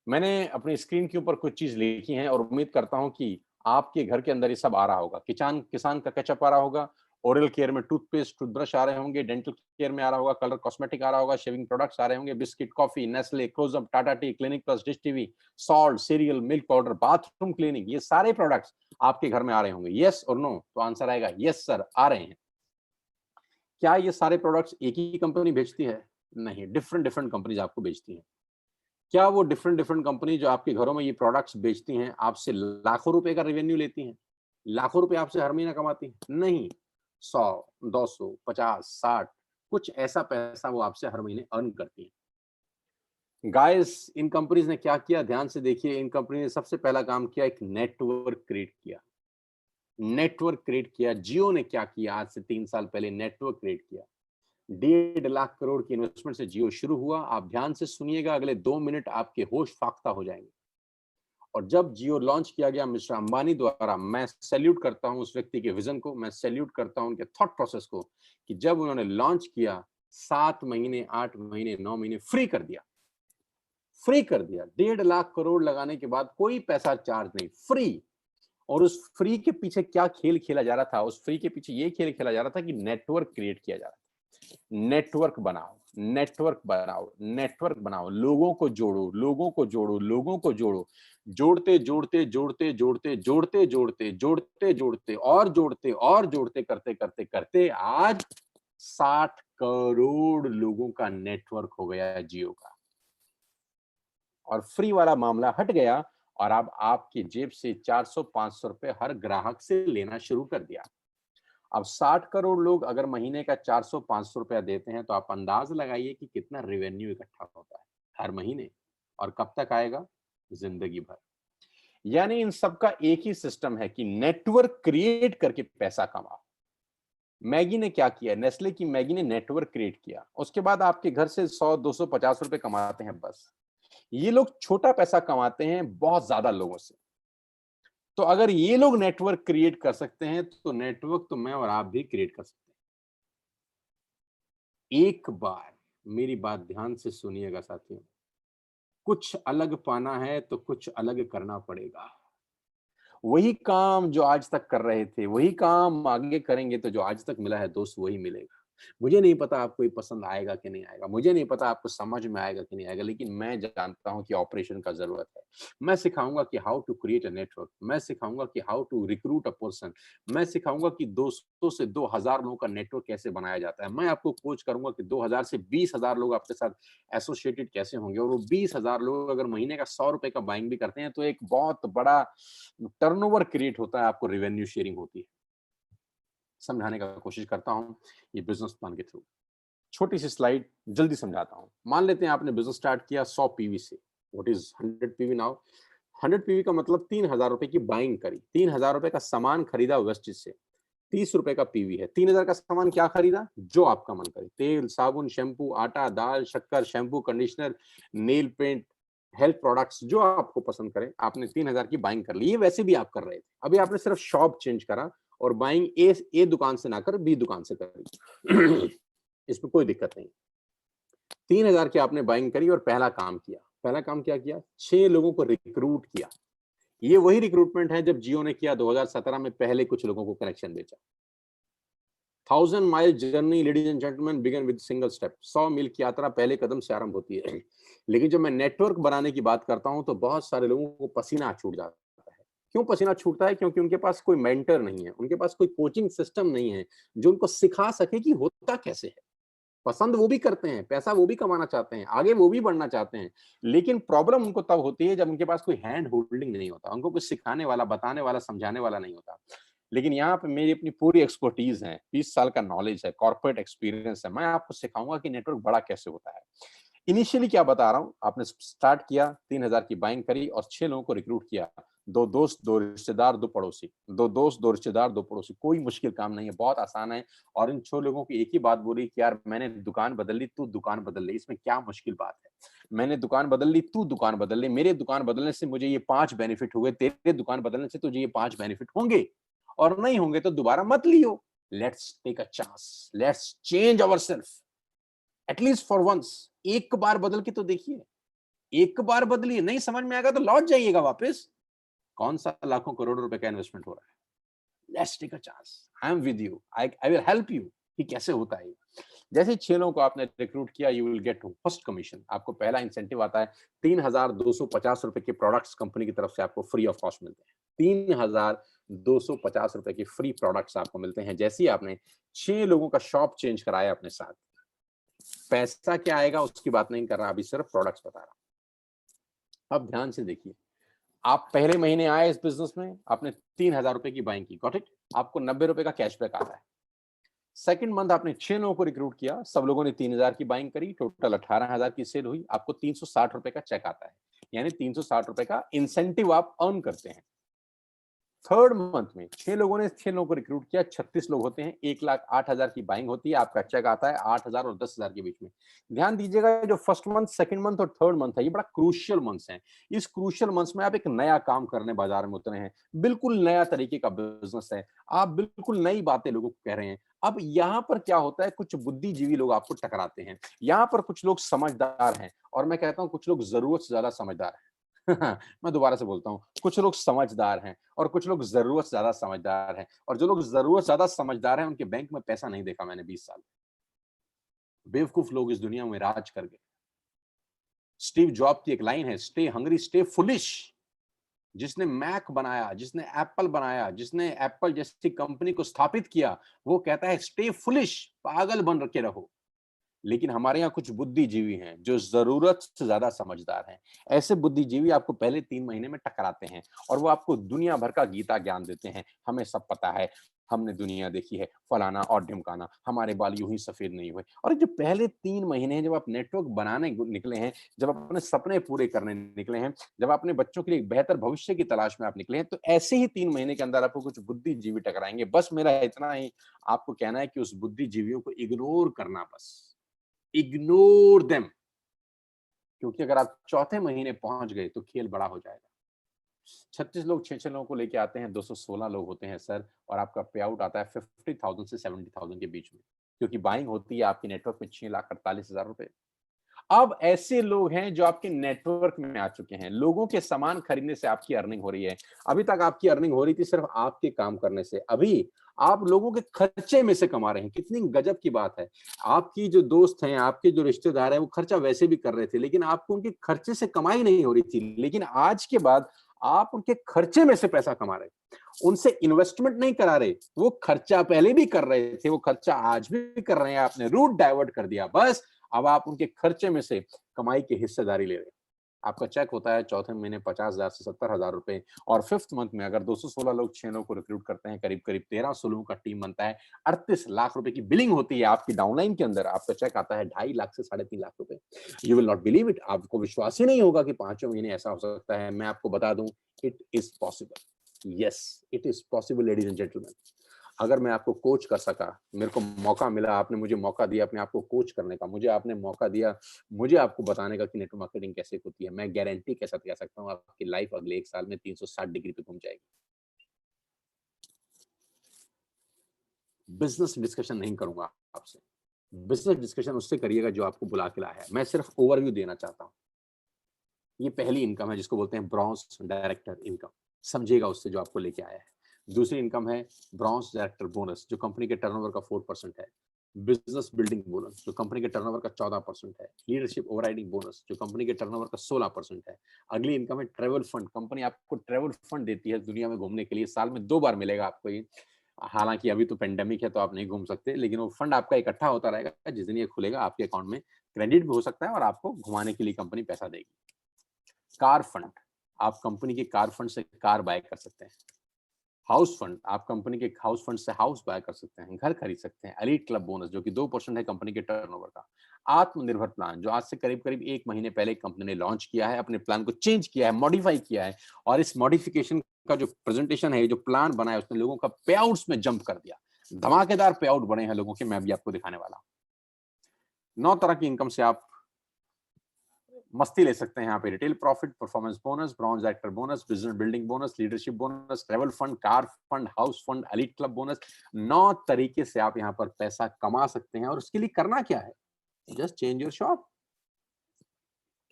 मैंने अपनी स्क्रीन के ऊपर कुछ चीज़ लिखी हैं और उम्मीद करता हूँ कि आपके घर के अंदर ये सब आ रहा होगा। किसान का केचअप आ रहा होगा, ओरल केयर में टूथपेस्ट, टूथब्रश आ रहे होंगे, डेंटल केयर में आ रहा होगा, कलर कॉस्मेटिक आ रहा होगा, शेविंग प्रोडक्ट्स आ रहे होंगे, biscuit, coffee, Nestle, Closeup, Tata tea, Clinic Plus, Dish TV, salt, cereal, milk powder, bathroom cleaning, ये सारे प्रोडक्ट्स आपके घर में आ रहे होंगे। येस और नो? तो आंसर आएगा येस सर, आ रहे हैं। क्या ये सारे प्रोडक्ट्स एक ही कंपनी बेचती है? नहीं, डिफरेंट डिफरेंट कंपनीज आपको बेचती हैं। क्या वो डिफरेंट डिफरेंट कंपनी जो आपके घरों में ये प्रोडक्ट्स बेचती हैं, आपसे लाखों रुपए का रेवेन्यू लेती हैं? लाखों रुपए आपसे हर महीना कमाती हैं? नहीं, 100, 200, 50, 60, कुछ ऐसा पैसा वो आपसे हर महीने अर्न करती हैं। गाइस, इन कंपनीज ने क्या किया, ध्यान से देखिए। इन कंपनी ने सबसे पहला काम किया, एक नेटवर्क क्रिएट किया। नेटवर्क क्रिएट किया। जियो ने क्या किया, आज से 3 साल पहले नेटवर्क क्रिएट किया। 1.5 लाख करोड़ की इन्वेस्टमेंट से जियो शुरू हुआ। आप ध्यान से सुनिएगा, अगले 2 मिनट आपके होश फाख्ता हो जाएंगे। और जब जियो लॉन्च किया गया मिस्टर अंबानी द्वारा, मैं सैल्यूट करता हूं उस व्यक्ति के विजन को, मैं सैल्यूट करता हूं उनके थॉट प्रोसेस को, कि जब उन्होंने लॉन्च किया 7 महीने, 8 महीने, 9 महीने फ्री कर दिया। फ्री कर दिया। 1.5 लाख करोड़ लगाने के बाद कोई पैसा चार्ज नहीं, फ्री। और उस फ्री के पीछे क्या खेल खेला जा रहा था? उस फ्री के पीछे ये खेल खेला जा रहा था कि नेटवर्क क्रिएट किया जा रहा था। नेटवर्क बनाओ, नेटवर्क बनाओ, नेटवर्क बनाओ, लोगों को जोड़ो, लोगों को जोड़ो, लोगों को जोड़ो। जोड़ते जोड़ते जोड़ते जोड़ते जोड़ते जोड़ते जोड़ते जोड़ते और जोड़ते और जोड़ते करते करते करते आज 60 करोड़ लोगों का नेटवर्क हो गया है जियो का। और फ्री वाला मामला हट गया, और अब आपकी जेब से 400-500 रुपए हर ग्राहक से लेना शुरू कर दिया। अब 60 करोड़ लोग अगर महीने का 400-500 रुपया देते हैं, तो आप अंदाज लगाइए कि कितना रेवेन्यू इकट्ठा होता है हर महीने, और कब तक आएगा? जिंदगी भर। यानी इन सबका एक ही सिस्टम है कि नेटवर्क क्रिएट करके पैसा कमाओ। मैगी ने क्या किया? नेस्ले की मैगी ने नेटवर्क क्रिएट किया। उसके बाद आपके घर से 100, 200, 50 रुपए कमाते हैं बस। ये लोग छोटा पैसा कमाते हैं बहुत ज्यादा लोगों से। तो अगर ये लोग नेटवर्क क्रिएट कर सकते हैं, तो नेटवर्क तो मैं और आप भी क्रिएट कर सकते हैं। एक बार मेरी बात ध्यान से सुनिएगा साथियों, कुछ अलग पाना है तो कुछ अलग करना पड़ेगा। वही काम जो आज तक कर रहे थे, वही काम आगे करेंगे, तो जो आज तक मिला है दोस्त वही मिलेगा। मुझे नहीं पता आपको ये पसंद आएगा कि नहीं आएगा, मुझे नहीं पता आपको समझ में आएगा कि नहीं आएगा, लेकिन मैं जानता हूँ कि ऑपरेशन का ज़रूरत है। मैं सिखाऊँगा कि how to create a network, मैं सिखाऊँगा कि how to recruit a person, मैं सिखाऊँगा कि 200 से 2000 लोगों का नेटवर्क कैसे बनाया जाता है। मैं आपको कोच करूँगा कि 2000 से 20,000 लोग आपके साथ एसोसिएटेड कैसे होंगे, और वो 20,000 लोग अगर महीने का 100 रुपए का बाइंग भी करते हैं, तो एक बहुत बड़ा टर्नओवर क्रिएट होता है, आपको रेवेन्यू शेयरिंग होती है। समझाने का कोशिश करता हूँ ये बिजनेस प्लान के थ्रू। छोटी सी स्लाइड जल्दी समझाता हूँ। मान लेते हैं आपने बिजनेस स्टार्ट किया 100 पीवी से। What is 100 PV now? 100 PV का मतलब 3,000 रुपए की बाइंग करी, 3,000 रुपए का सामान खरीदा वेस्टेज से। 30 रुपए का पीवी है। 3,000 का सामान क्या खरीदा? जो आपका मन करे, तेल, साबुन, शैम्पू, आटा, दाल, शक्कर, shampoo, conditioner, nail paint, health products, जो आपको पसंद करे, आपने 3,000 की बाइंग कर ली। ये वैसे भी आप कर रहे थे, अभी आपने सिर्फ शॉप चेंज करा और बाइंग ए दुकान से ना कर बी दुकान से करी। इसमें कोई दिक्कत नहीं। 3000 की आपने बाइंग करी और पहला काम किया। पहला काम क्या किया? 6 लोगों को रिक्रूट किया। ये वही रिक्रूटमेंट है जब जियो ने किया 2017 में, पहले कुछ लोगों को कनेक्शन बेचा। 1000 mile journey ladies and gentleman begin with single step. 100 मील की यात्रा पहले कदम से आरंभ होती है। लेकिन जब मैं नेटवर्क बनाने की बात करता हूं तो बहुत सारे लोगों को पसीना छूट जाता है। क्यों पसीना छूटता है? क्योंकि उनके पास कोई मेंटर नहीं है, उनके पास कोई कोचिंग सिस्टम नहीं है जो उनको सिखा सके कि होता कैसे है। पसंद वो भी करते हैं, पैसा वो भी कमाना चाहते हैं, आगे वो भी बढ़ना चाहते हैं, लेकिन प्रॉब्लम उनको तब होती है जब उनके पास कोई हैंड होल्डिंग नहीं होता, उनको कुछ सिखाने वाला, बताने वाला, समझाने वाला नहीं होता। लेकिन यहाँ पे मेरी अपनी पूरी एक्सपर्टीज है, 20 साल का नॉलेज है, कॉर्पोरेट एक्सपीरियंस है। मैं आपको सिखाऊंगा कि नेटवर्क बड़ा कैसे होता है। इनिशियली क्या बता रहा हूँ, आपने स्टार्ट किया, 3000 की बाइंग करी और 6 लोगों को रिक्रूट किया। 2 दोस्त, 2 रिश्तेदार, 2 पड़ोसी। 2 दोस्त, 2 रिश्तेदार, 2 पड़ोसी। कोई मुश्किल काम नहीं है, बहुत आसान है। और इन 6 लोगों की एक ही बात बोली कि यार मैंने दुकान बदल ली, तू दुकान बदल ले, इसमें क्या मुश्किल बात है? मैंने दुकान बदल ली, तू दुकान बदल ले, मेरे दुकान बदलने से मुझे ये 5 बेनिफिट हुए, तेरे दुकान बदलने से तुझे ये 5 बेनिफिट होंगे, और नहीं होंगे तो दोबारा मत लियो। Let's take a chance, let's change ourselves at least for once. एक बार बदल के तो देखिए, एक बार बदलिए, नहीं समझ में आएगा तो लौट जाइएगा वापस। कौन सा लाखों करोड़ों रुपए का इन्वेस्टमेंट हो रहा है? Let's take a chance, I am with you, I will help you कि कैसे होता है। जैसे ही 6 लोगों को आपने रिक्रूट किया, you will get first commission. आपको पहला इंसेंटिव आता है, 3250 रुपए के प्रोडक्ट्स कंपनी की तरफ से आपको फ्री ऑफ कॉस्ट मिलते हैं। 3250 रुपए के फ्री प्रोडक्ट्स आपको मिलते हैं जैसे ही आपने 6 लोगों का शॉप चेंज कराया अपने साथ। पैसा क्या आएगा उसकी बात नहीं कर रहा, अभी सिर्फ प्रोडक्ट्स बता रहा। अब ध्यान से देखिए, आप पहले महीने आए इस बिजनेस में, आपने 3000 रुपए की बाइंग की, गॉट इट, आपको 90 रुपए का कैशबैक आता है। सेकंड मंथ आपने 6 लोगों को रिक्रूट किया, सब लोगों ने 3000 की बाइंग करी, टोटल 18000 की सेल हुई, आपको 360 रुपए का चेक आता है। यानी 360 रुपए का इंसेंटिव आप अर्न करते हैं। थर्ड मंथ में 6 लोगों ने 6 लोगों को रिक्रूट किया, 36 लोग होते हैं, 1,08,000 की बाइंग होती है, आपका चेक आता है 8,000 और 10,000 के बीच में। ध्यान दीजिएगा, जो फर्स्ट मंथ, सेकंड मंथ और थर्ड मंथ है, ये बड़ा क्रूशियल मंथ्स हैं। इस क्रूशियल मंथ्स में आप एक नया काम करने बाजार में उतरे हैं, बिल्कुल नया तरीके का बिजनेस है, आप बिल्कुल नई बातें लोगों को कह रहे हैं। अब यहाँ पर क्या होता है, कुछ बुद्धिजीवी लोग आपको टकराते हैं। यहाँ पर कुछ लोग समझदार हैं, और मैं कहता हूँ कुछ लोग जरूरत से ज्यादा समझदार हैं। मैं दोबारा से बोलता हूँ, कुछ लोग समझदार हैं और कुछ लोग जरूरत से ज्यादा समझदार हैं। और जो लोग जरूरत से ज्यादा समझदार हैं, उनके बैंक में पैसा नहीं देखा मैंने 20 साल। बेवकूफ लोग इस दुनिया में राज कर गए। स्टीव जॉब की एक लाइन है, स्टे हंग्री स्टे फुलिश। जिसने मैक बनाया, जिसने एप्पल बनाया, जिसने एप्पल जैसी कंपनी को स्थापित किया, वो कहता है स्टे फुलिश, पागल बन के रहो। लेकिन हमारे यहाँ कुछ बुद्धिजीवी हैं जो जरूरत से ज्यादा समझदार हैं। ऐसे बुद्धिजीवी आपको पहले 3 महीने में टकराते हैं और वो आपको दुनिया भर का गीता ज्ञान देते हैं। हमें सब पता है, हमने दुनिया देखी है, फलाना और ढिमकाना, हमारे बाल यूं ही सफेद नहीं हुए। और जो पहले 3 महीने जब आप नेटवर्क बनाने निकले हैं, जब आप अपने सपने पूरे करने निकले हैं, जब अपने बच्चों के लिए एक बेहतर भविष्य की तलाश में आप निकले हैं, तो ऐसे ही 3 महीने के अंदर आपको कुछ बुद्धिजीवी टकराएंगे। बस मेरा इतना ही आपको कहना है कि उस बुद्धिजीवियों को इग्नोर करना, बस इग्नोर देम। क्योंकि अगर आप चौथे महीने पहुंच गए तो खेल बड़ा हो जाएगा। 36 लोग 6 लोगों को लेके आते हैं, 216 लोग होते हैं सर, और आपका पे आउट आता है 50,000 से 70,000 के बीच में, क्योंकि बाइंग होती है आपके नेटवर्क में 6,48,000 रुपए। अब ऐसे लोग हैं जो आपके नेटवर्क में आ चुके हैं, लोगों के सामान खरीदने से आपकी अर्निंग हो रही है। अभी तक आपकी अर्निंग हो रही थी सिर्फ आपके काम करने से, अभी आप लोगों के खर्चे में से कमा रहे हैं। कितनी गजब की बात है। आपकी जो दोस्त हैं, आपके जो रिश्तेदार हैं, वो खर्चा वैसे भी कर रहे थे, लेकिन आपको उनके खर्चे से कमाई नहीं हो रही थी। लेकिन आज के बाद आप उनके खर्चे में से पैसा कमा रहे, उनसे इन्वेस्टमेंट नहीं करा रहे। वो खर्चा पहले भी कर रहे थे, वो खर्चा आज भी कर रहे हैं, आपने रूट डाइवर्ट कर दिया। बस अब आप उनके खर्चे में से कमाई की हिस्सेदारी ले रहे हैं। आपका चेक होता है चौथे महीने 50,000 से 70,000 रुपए, और फिफ्थ मंथ में अगर 216 लोग 6 लोगों को रिक्रूट करते हैं, करीब करीब 1300 लोगों का टीम बनता है, 38 लाख रुपए की बिलिंग होती है आपकी डाउनलाइन के अंदर। आपका चेक आता है 2.5 लाख से 3.5 लाख रुपए। You will not believe it, आपको विश्वास ही नहीं होगा कि 5 महीने ऐसा हो सकता है। मैं आपको बता दूं, it is possible. Yes, it is possible ladies and gentleman. अगर मैं आपको कोच कर सका, मेरे को मौका मिला, आपने मुझे मौका दिया अपने आप को कोच करने का, मुझे आपने मौका दिया मुझे आपको बताने का कि नेटवर्क मार्केटिंग कैसे होती है, मैं गारंटी के साथ कह सकता हूँ आपकी लाइफ अगले 1 साल में 360 डिग्री पे घूम जाएगी। बिजनेस डिस्कशन नहीं करूंगा आपसे। बिजनेस डिस्कशन उससे करिएगा जो आपको बुला के लाया है। मैं सिर्फ ओवरव्यू देना चाहता हूँ। ये पहली इनकम है जिसको बोलते हैं ब्रॉन्ज डायरेक्टर इनकम, समझिएगा उससे जो आपको लेके आया है। दूसरी इनकम है ब्रॉन्ज डायरेक्टर बोनस, जो कंपनी के टर्नओवर का 4% है। बिजनेस बिल्डिंग बोनस, जो कंपनी के टर्नओवर का 14% है। लीडरशिप ओवरराइडिंग बोनस, जो कंपनी के टर्नओवर का 16% है। अगली इनकम है ट्रेवल फंड, कंपनी आपको ट्रेवल फंड देती है दुनिया में घूमने के लिए, साल में 2 बार मिलेगा आपको ये। हालांकि अभी तो पेंडेमिक है तो आप नहीं घूम सकते, लेकिन वो फंड आपका इकट्ठा होता रहेगा, जिस दिन ये खुलेगा आपके अकाउंट में क्रेडिट भी हो सकता है और आपको घुमाने के लिए कंपनी पैसा देगी। कार फंड, आप कंपनी के कार फंड से कार बाय कर सकते हैं। हाउस फंड, आप कंपनी के हाउस फंड से हाउस बाय कर सकते हैं, घर खरीद सकते हैं। एलीट क्लब बोनस, जो कि 2% है कंपनी के टर्नओवर का। आत्मनिर्भर प्लान, जो आज से करीब करीब 1 महीने पहले कंपनी ने लॉन्च किया है, अपने प्लान को चेंज किया है, मॉडिफाई किया है, और इस मॉडिफिकेशन का जो प्रेजेंटेशन है, जो प्लान बना है, उसने लोगों का पे आउट्स में जंप कर दिया। धमाकेदार पे आउट बने हैं लोगों के, मैं अभी आपको दिखाने वाला हूं। 9 तरह की इनकम से आप मस्ती ले सकते हैं यहाँ पे। Retail profit, performance bonus, bronze actor bonus, business building bonus, leadership bonus, travel fund, car fund, house fund, elite club bonus. 9 तरीके से आप यहाँ पर पैसा कमा सकते हैं, और उसके लिए करना क्या है? Just change your shop.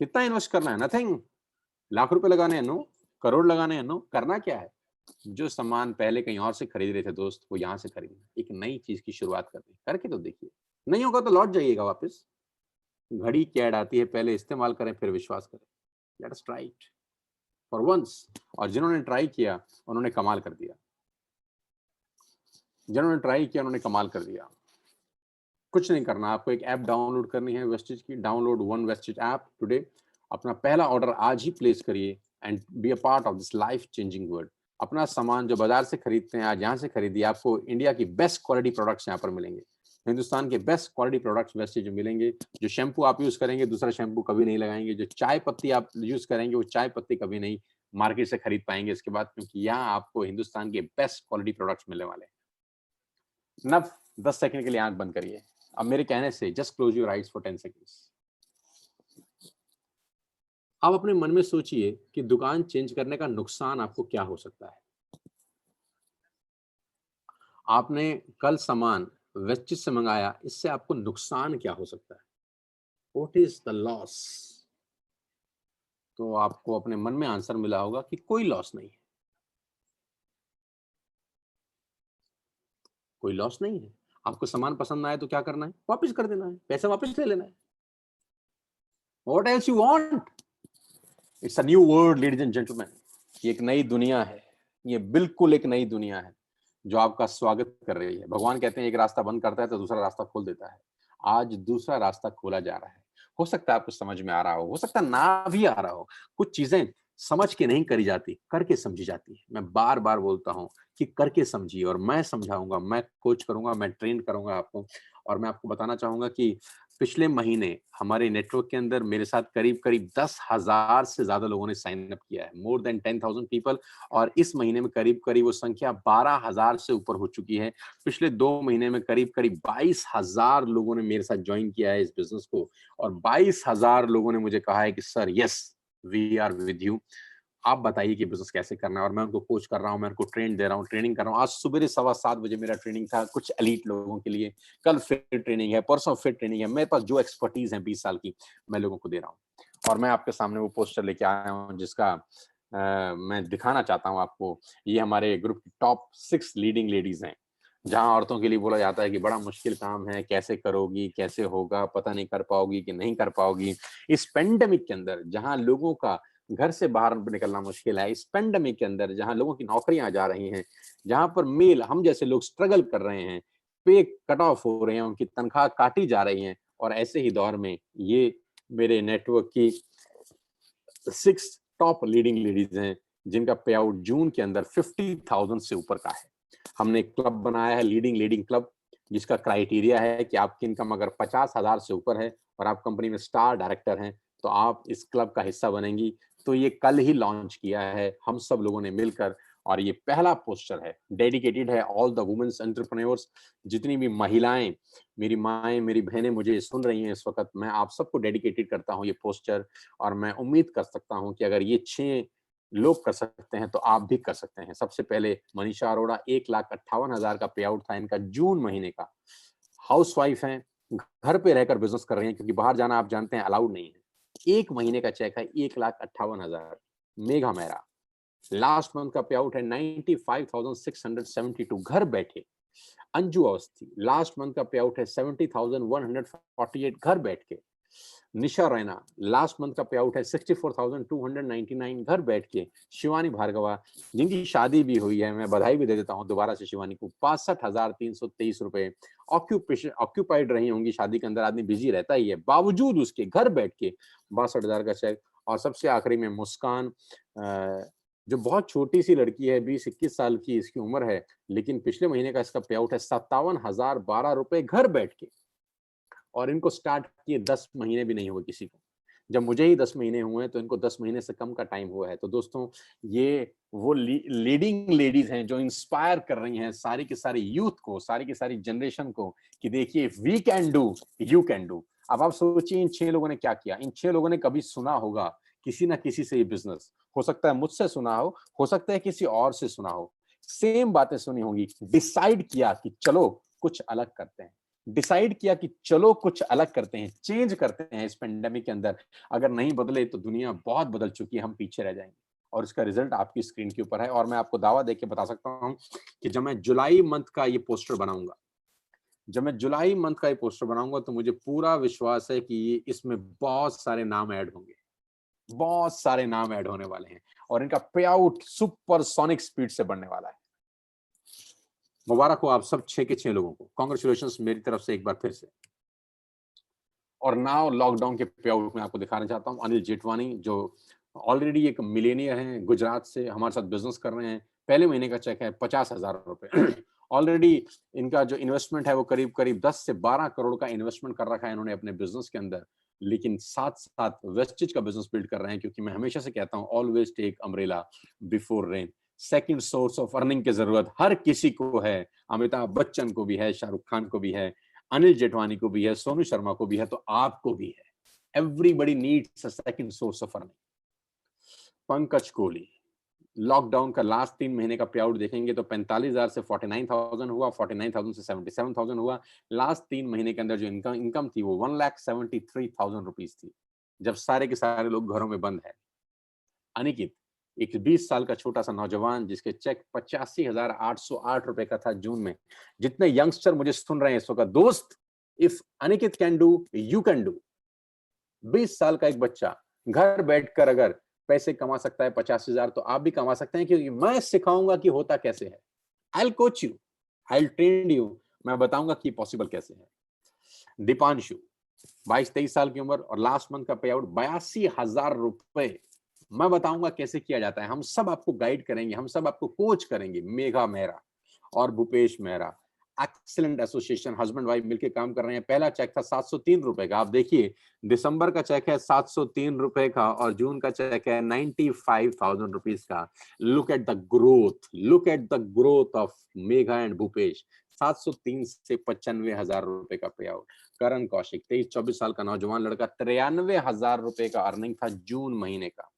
कितना इन्वेस्ट करना है? नथिंग। लाख रुपए लगाने हैं? नो। करोड़ लगाने हैं? नो। करना क्या है? जो सामान पहले कहीं और से खरीद रहे थे दोस्त, वो यहाँ से खरीदना। एक नई चीज की शुरुआत करनी, करके तो देखिए। नहीं होगा तो लौट जाइएगा वापस। घड़ी की ऐड आती है, पहले इस्तेमाल करें फिर विश्वास करें। Let us try it for once. और जिन्होंने ट्राई किया उन्होंने कमाल कर दिया। जिन्होंने ट्राई किया उन्होंने कमाल कर दिया। कुछ नहीं करना, आपको एक ऐप डाउनलोड करनी है वेस्टेज की। Download one wastage app today. अपना पहला ऑर्डर आज ही प्लेस करिए and be a part of this life changing world. अपना सामान जो बाजार से खरीदते हैं आज यहाँ से खरीदिए। आपको इंडिया की बेस्ट क्वालिटी प्रोडक्ट्स यहाँ पर मिलेंगे। हिंदुस्तान के बेस्ट क्वालिटी प्रोडक्ट्स वेस्टेज मिलेंगे। जो शैम्पू आप यूज करेंगे दूसरा शैम्पू कभी नहीं लगाएंगे। जो चाय पत्ती आप यूज करेंगे वो चाय पत्ती कभी नहीं मार्केट से खरीद पाएंगे इसके बाद, क्योंकि यहाँ आपको हिंदुस्तान के बेस्ट क्वालिटी प्रोडक्ट्स मिलने वाले हैं। नव 10 सेकंड के लिए आंख बंद करिए। अब मेरे कहने से just close your eyes for 10 seconds. आप अपने मन में सोचिए कि दुकान चेंज करने का नुकसान आपको क्या हो सकता है। आपने कल सामान वेस्टेज से मंगाया, इससे आपको नुकसान क्या हो सकता है? What is the loss? तो आपको अपने मन में आंसर मिला होगा कि कोई लॉस नहीं है। कोई लॉस नहीं है। आपको सामान पसंद आए तो क्या करना है? वापस कर देना है, पैसा वापस ले लेना है। What else you want? It's a new world ladies and gentleman. ये एक नई दुनिया है। ये बिल्कुल एक नई दुनिया है जो आपका स्वागत कर रही है। भगवान कहते हैं एक रास्ता बंद करता है तो दूसरा रास्ता खोल देता है। आज दूसरा रास्ता खोला जा रहा है। हो सकता है आपको समझ में आ रहा हो सकता है ना भी आ रहा हो। कुछ चीजें समझ के नहीं करी जाती, करके समझी जाती है। मैं बार बार बोलता हूँ कि करके समझिए, और मैं समझाऊंगा, मैं कोच करूंगा, मैं ट्रेन करूंगा आपको। और मैं आपको बताना चाहूंगा कि पिछले महीने हमारे नेटवर्क के अंदर मेरे साथ करीब करीब 10,000 से ज्यादा लोगों ने साइन अप किया है, मोर देन 10,000 पीपल। और इस महीने में करीब करीब वो संख्या 12,000 से ऊपर हो चुकी है। पिछले 2 महीने में करीब करीब 22,000 लोगों ने मेरे साथ ज्वाइन किया है इस बिजनेस को, और 22,000 लोगों ने मुझे कहा है कि sir yes we are with you. आप बताइए कि बिजनेस कैसे करना है, और मैं उनको कोच कर रहा हूँ, मैं उनको ट्रेन दे रहा हूँ, ट्रेनिंग कर रहा हूँ। आज सुबह 7:15 मेरा ट्रेनिंग था कुछ एलीट लोगों के लिए। कल फिर ट्रेनिंग है, परसों फिर ट्रेनिंग है। मेरे पास जो एक्सपर्टीज है 20 साल की, मैं लोगों को दे रहा हूँ। और मैं आपके सामने वो पोस्टर लेके आया हूँ जिसका मैं दिखाना चाहता हूँ आपको। ये हमारे ग्रुप की टॉप 6 लीडिंग लेडीज हैं। जहाँ औरतों के लिए बोला जाता है कि बड़ा मुश्किल काम है, कैसे करोगी, कैसे होगा, पता नहीं कर पाओगी कि नहीं कर पाओगी। इस पेंडेमिक के अंदर जहाँ लोगों का घर से बाहर निकलना मुश्किल है, इस पेंडेमिक के अंदर जहां लोगों की नौकरियां जा रही हैं, जहां पर मेल हम जैसे लोग स्ट्रगल कर रहे हैं, पे कट ऑफ हो रहे हैं, उनकी तनख्वाह काटी जा रही हैं, और ऐसे ही दौर में ये मेरे नेटवर्क की 6 टॉप लीडिंग लेडीज हैं जिनका पे आउट जून के अंदर 50,000 से ऊपर का है। हमने एक क्लब बनाया है, लीडिंग लीडिंग क्लब, जिसका क्राइटेरिया है कि आपकी इनकम अगर 50,000 से ऊपर है और आप कंपनी में स्टार डायरेक्टर हैं तो आप इस क्लब का हिस्सा बनेंगी। तो ये कल ही लॉन्च किया है हम सब लोगों ने मिलकर, और ये पहला पोस्टर है, डेडिकेटेड है ऑल द वुमेन्स एंटरप्रेन्योर्स। जितनी भी महिलाएं, मेरी माएं, मेरी बहनें मुझे सुन रही हैं इस वक्त, मैं आप सबको डेडिकेटेड करता हूं ये पोस्टर। और मैं उम्मीद कर सकता हूं कि अगर ये 6 लोग कर सकते हैं तो आप भी कर सकते हैं। सबसे पहले मनीषा अरोड़ा 1,58,000 का पे आउट था इनका जून महीने का। हाउसवाइफ हैं, घर पे रहकर बिज़नेस कर रही हैं क्योंकि बाहर जाना आप जानते हैं अलाउड नहीं है। 1 महीने का चेक है 1,58,000। मेघा मेहरा लास्ट मंथ का पे आउट है 95,672 घर बैठे। अंजू अवस्थी लास्ट मंथ का पे आउट है 70,148 घर बैठ के। निशा रैना लास्ट मंथ का पे आउट है 64,299 घर बैठ के। शिवानी भार्गवा जिनकी शादी भी हुई है, मैं बधाई भी दे देता हूं दोबारा से शिवानी को, 62,323 रुपए। ऑक्यूपेशन ऑक्यूपाइड रही होंगी शादी के अंदर, आदमी बिजी रहता ही है, बावजूद उसके घर बैठ के 62,000 का चेक। और सबसे आखिरी में मुस्कान, जो बहुत छोटी सी लड़की है, 20-21 साल की इसकी उम्र है, लेकिन पिछले महीने का इसका पे आउट है 57,012 रुपए घर बैठ के। और इनको स्टार्ट किए 10 महीने भी नहीं हुए किसी को। जब मुझे ही 10 महीने हुए हैं तो इनको 10 महीने से कम का टाइम हुआ है। तो दोस्तों, ये वो लीडिंग लेडीज हैं जो इंस्पायर कर रही हैं सारी की सारी यूथ को, सारी की सारी जनरेशन को कि देखिए we can do, you can do. अब आप सोचिए इन 6 लोगों ने क्या किया। इन 6 लोगों ने कभी सुना होगा किसी ना किसी से ये बिजनेस, हो सकता है मुझसे सुना हो सकता है किसी और से सुना हो, सेम बातें सुनी होंगी, डिसाइड किया कि चलो कुछ अलग करते हैं, डिसाइड किया कि चलो कुछ अलग करते हैं, चेंज करते हैं इस पेंडेमिक के अंदर। अगर नहीं बदले तो दुनिया बहुत बदल चुकी है, हम पीछे रह जाएंगे। और इसका रिजल्ट आपकी स्क्रीन के ऊपर है। और मैं आपको दावा देके बता सकता हूं कि जब मैं जुलाई मंथ का ये पोस्टर बनाऊंगा, तो मुझे पूरा विश्वास है कि इसमें बहुत सारे नाम ऐड होंगे, बहुत सारे नाम ऐड होने वाले हैं और इनका पे आउट सुपरसोनिक स्पीड से बढ़ने वाला है। मुबारक हो आप सब 6 के 6 लोगों को, कांग्रेचुलेशंस मेरी तरफ से एक बार फिर से। और नाउ लॉकडाउन के पे आउट में आपको दिखाना चाहता हूं अनिल जेठवानी, जो ऑलरेडी एक मिलेनियर हैं, गुजरात से हमारे साथ बिजनेस कर रहे हैं। पहले महीने का चेक है 50,000 रुपए। ऑलरेडी इनका जो इन्वेस्टमेंट है वो करीब करीब 10 से 12 करोड़ का इन्वेस्टमेंट कर रखा है इन्होंने अपने बिजनेस के अंदर। लेकिन साथ साथ वेस्टेज का बिजनेस बिल्ड कर रहे हैं, क्योंकि मैं हमेशा से कहता हूं always take umbrella before rain. Second source of earning की जरूरत हर किसी को है। अमिताभ बच्चन को भी है, शाहरुख खान को भी है, अनिल जेठवानी को भी है, सोनू शर्मा को भी है, तो आपको भी है। Everybody needs a second source of earning. Pankaj Kohli lockdown का लास्ट 3 महीने का पे आउट देखेंगे तो 45,000 से 49,000 हुआ, 49,000 से 77,000 हुआ। लास्ट 3 महीने के अंदर जो इनकम थी वो 1,73,000 रुपीज थी, जब सारे के सारे लोग घरों में बंद है। अनिकित एक 20 साल का छोटा सा नौजवान जिसके चेक 85,808 रुपए का था जून में। जितने यंगस्टर मुझे सुन रहे हैं इस वक्त, दोस्त, if Aniket can do, you can do. 20 साल का एक बच्चा घर बैठकर अगर पैसे कमा सकता है 50,000, तो आप भी कमा सकते हैं, क्योंकि मैं सिखाऊंगा कि होता कैसे है। आई will coach you, I will train you, मैं बताऊंगा कि पॉसिबल कैसे है। दीपांशु 22-23 साल की उम्र और लास्ट मंथ का पे आउट 82,000 रुपए। मैं बताऊंगा कैसे किया जाता है, हम सब आपको गाइड करेंगे, हम सब आपको कोच करेंगे। मेघा मेहरा और Bhupesh Mehra excellent association, husband wife मिलकर काम कर रहे हैं। पहला चेक था 703 रुपए का। आप देखिए दिसंबर का चेक है 703 रुपए का और जून का चेक है 95,000 रुपीज का। Look at the growth, look at the growth of Megha and Bhupesh. 703 से 95,000 रुपए का पे आउट। करण कौशिक 23-24 साल का नौजवान लड़का, 93,000 रुपए का अर्निंग था जून महीने का।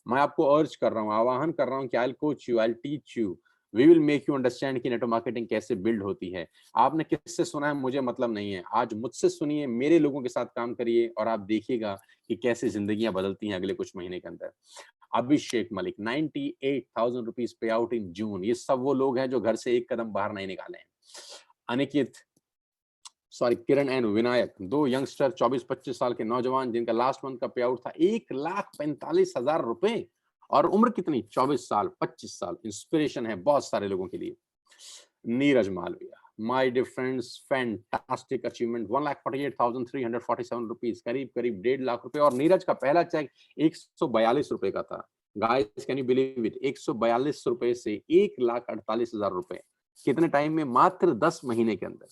मैं आपको अर्ज कर रहा हूं, आवाहन कर रहा हूं कि I will coach you, I will teach you, we will make you understand कि नेटवर्क मार्केटिंग कैसे बिल्ड होती है। आपने किससे सुना है मुझे मतलब नहीं है, आज मुझसे सुनिए, मेरे लोगों के साथ काम करिए और आप देखिएगा कि कैसे जिंदगियां बदलती हैं अगले कुछ महीने के अंदर। अभिषेक मलिक 98,000 रुपीज पे आउट इन जून। ये सब वो लोग हैं जो घर से एक कदम बाहर नहीं निकाले हैं। अनिकेत किरण एंड विनायक, दो यंगस्टर 24-25 साल के नौजवान जिनका लास्ट मंथ का पे आउट था 1,45,000 रुपए। और उम्र कितनी? 24 साल, 25 साल। इंस्पिरेशन है बहुत सारे लोगों के लिए। Neeraj Malviya, my dear friends, fantastic achievement, 1,48,347 rupees, करीब करीब 1.5 लाख रुपए। और नीरज का पहला चेक 142 रुपए का था। Guys can you believe it, 142 रुपए से 1,48,000 रुपए। कितने टाइम में? मात्र 10 महीने के अंदर,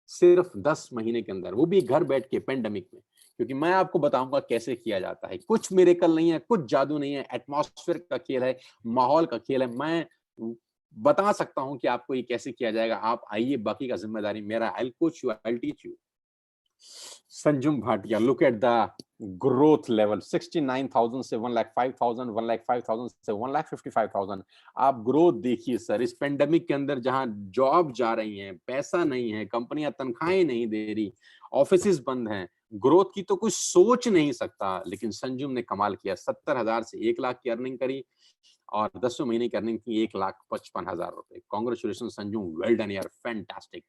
सिर्फ 10 महीने के अंदर, वो भी घर बैठ के पेंडेमिक में। क्योंकि मैं आपको बताऊंगा कैसे किया जाता है। कुछ मिरेकल नहीं है, कुछ जादू नहीं है, एटमॉस्फेयर का खेल है, माहौल का खेल है। मैं बता सकता हूं कि आपको ये कैसे किया जाएगा। आप आइए, बाकी का जिम्मेदारी मेरा। I will coach you, I will teach you. Sanjum Bhatia, look at the growth level 69,000 से 1,05,000, 1,05,000 से 1,55,000। आप ग्रोथ देखिए सर, इस पेंडेमिक के अंदर जहां जॉब जा रही हैं, पैसा नहीं है, कंपनियां तनख्वाहें नहीं दे रही, ऑफिसेज बंद हैं, ग्रोथ की तो कुछ सोच नहीं सकता। लेकिन संजुम ने कमाल किया, 70,000 से 1 लाख की अर्निंग करी और 10वें महीने की अर्निंग की 1,55,000 रुपए। कॉन्ग्रेचुलेशन संजुम, वेल डन यार, फैंटास्टिक।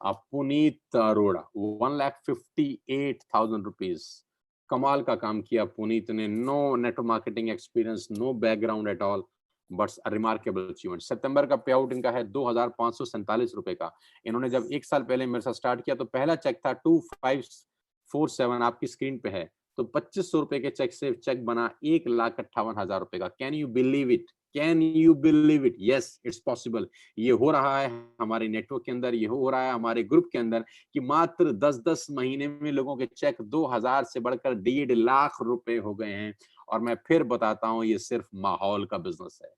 पुनीत अरोड़ा 1,58,000 रुपीज। कमाल का काम किया पुनीत ने। No network marketing experience, no background at all, but remarkable achievement. सितंबर का पे आउट इनका है 2,547 रुपए का। इन्होंने जब 1 साल पहले मेरे साथ स्टार्ट किया तो पहला चेक था 2,547, आपकी स्क्रीन पे है। तो 2,500 रुपए के चेक से चेक बना 1,58,000 रुपए का। Can you believe it? Can you believe it? Yes, it's possible. ये हो रहा है हमारे नेटवर्क के अंदर, ये हो रहा है हमारे ग्रुप के अंदर, कि मात्र 10-10 महीने में लोगों के चेक 2,000 से बढ़कर 1,50,000 रुपए हो गए हैं। और मैं फिर बताता हूं, ये सिर्फ माहौल का बिजनेस है।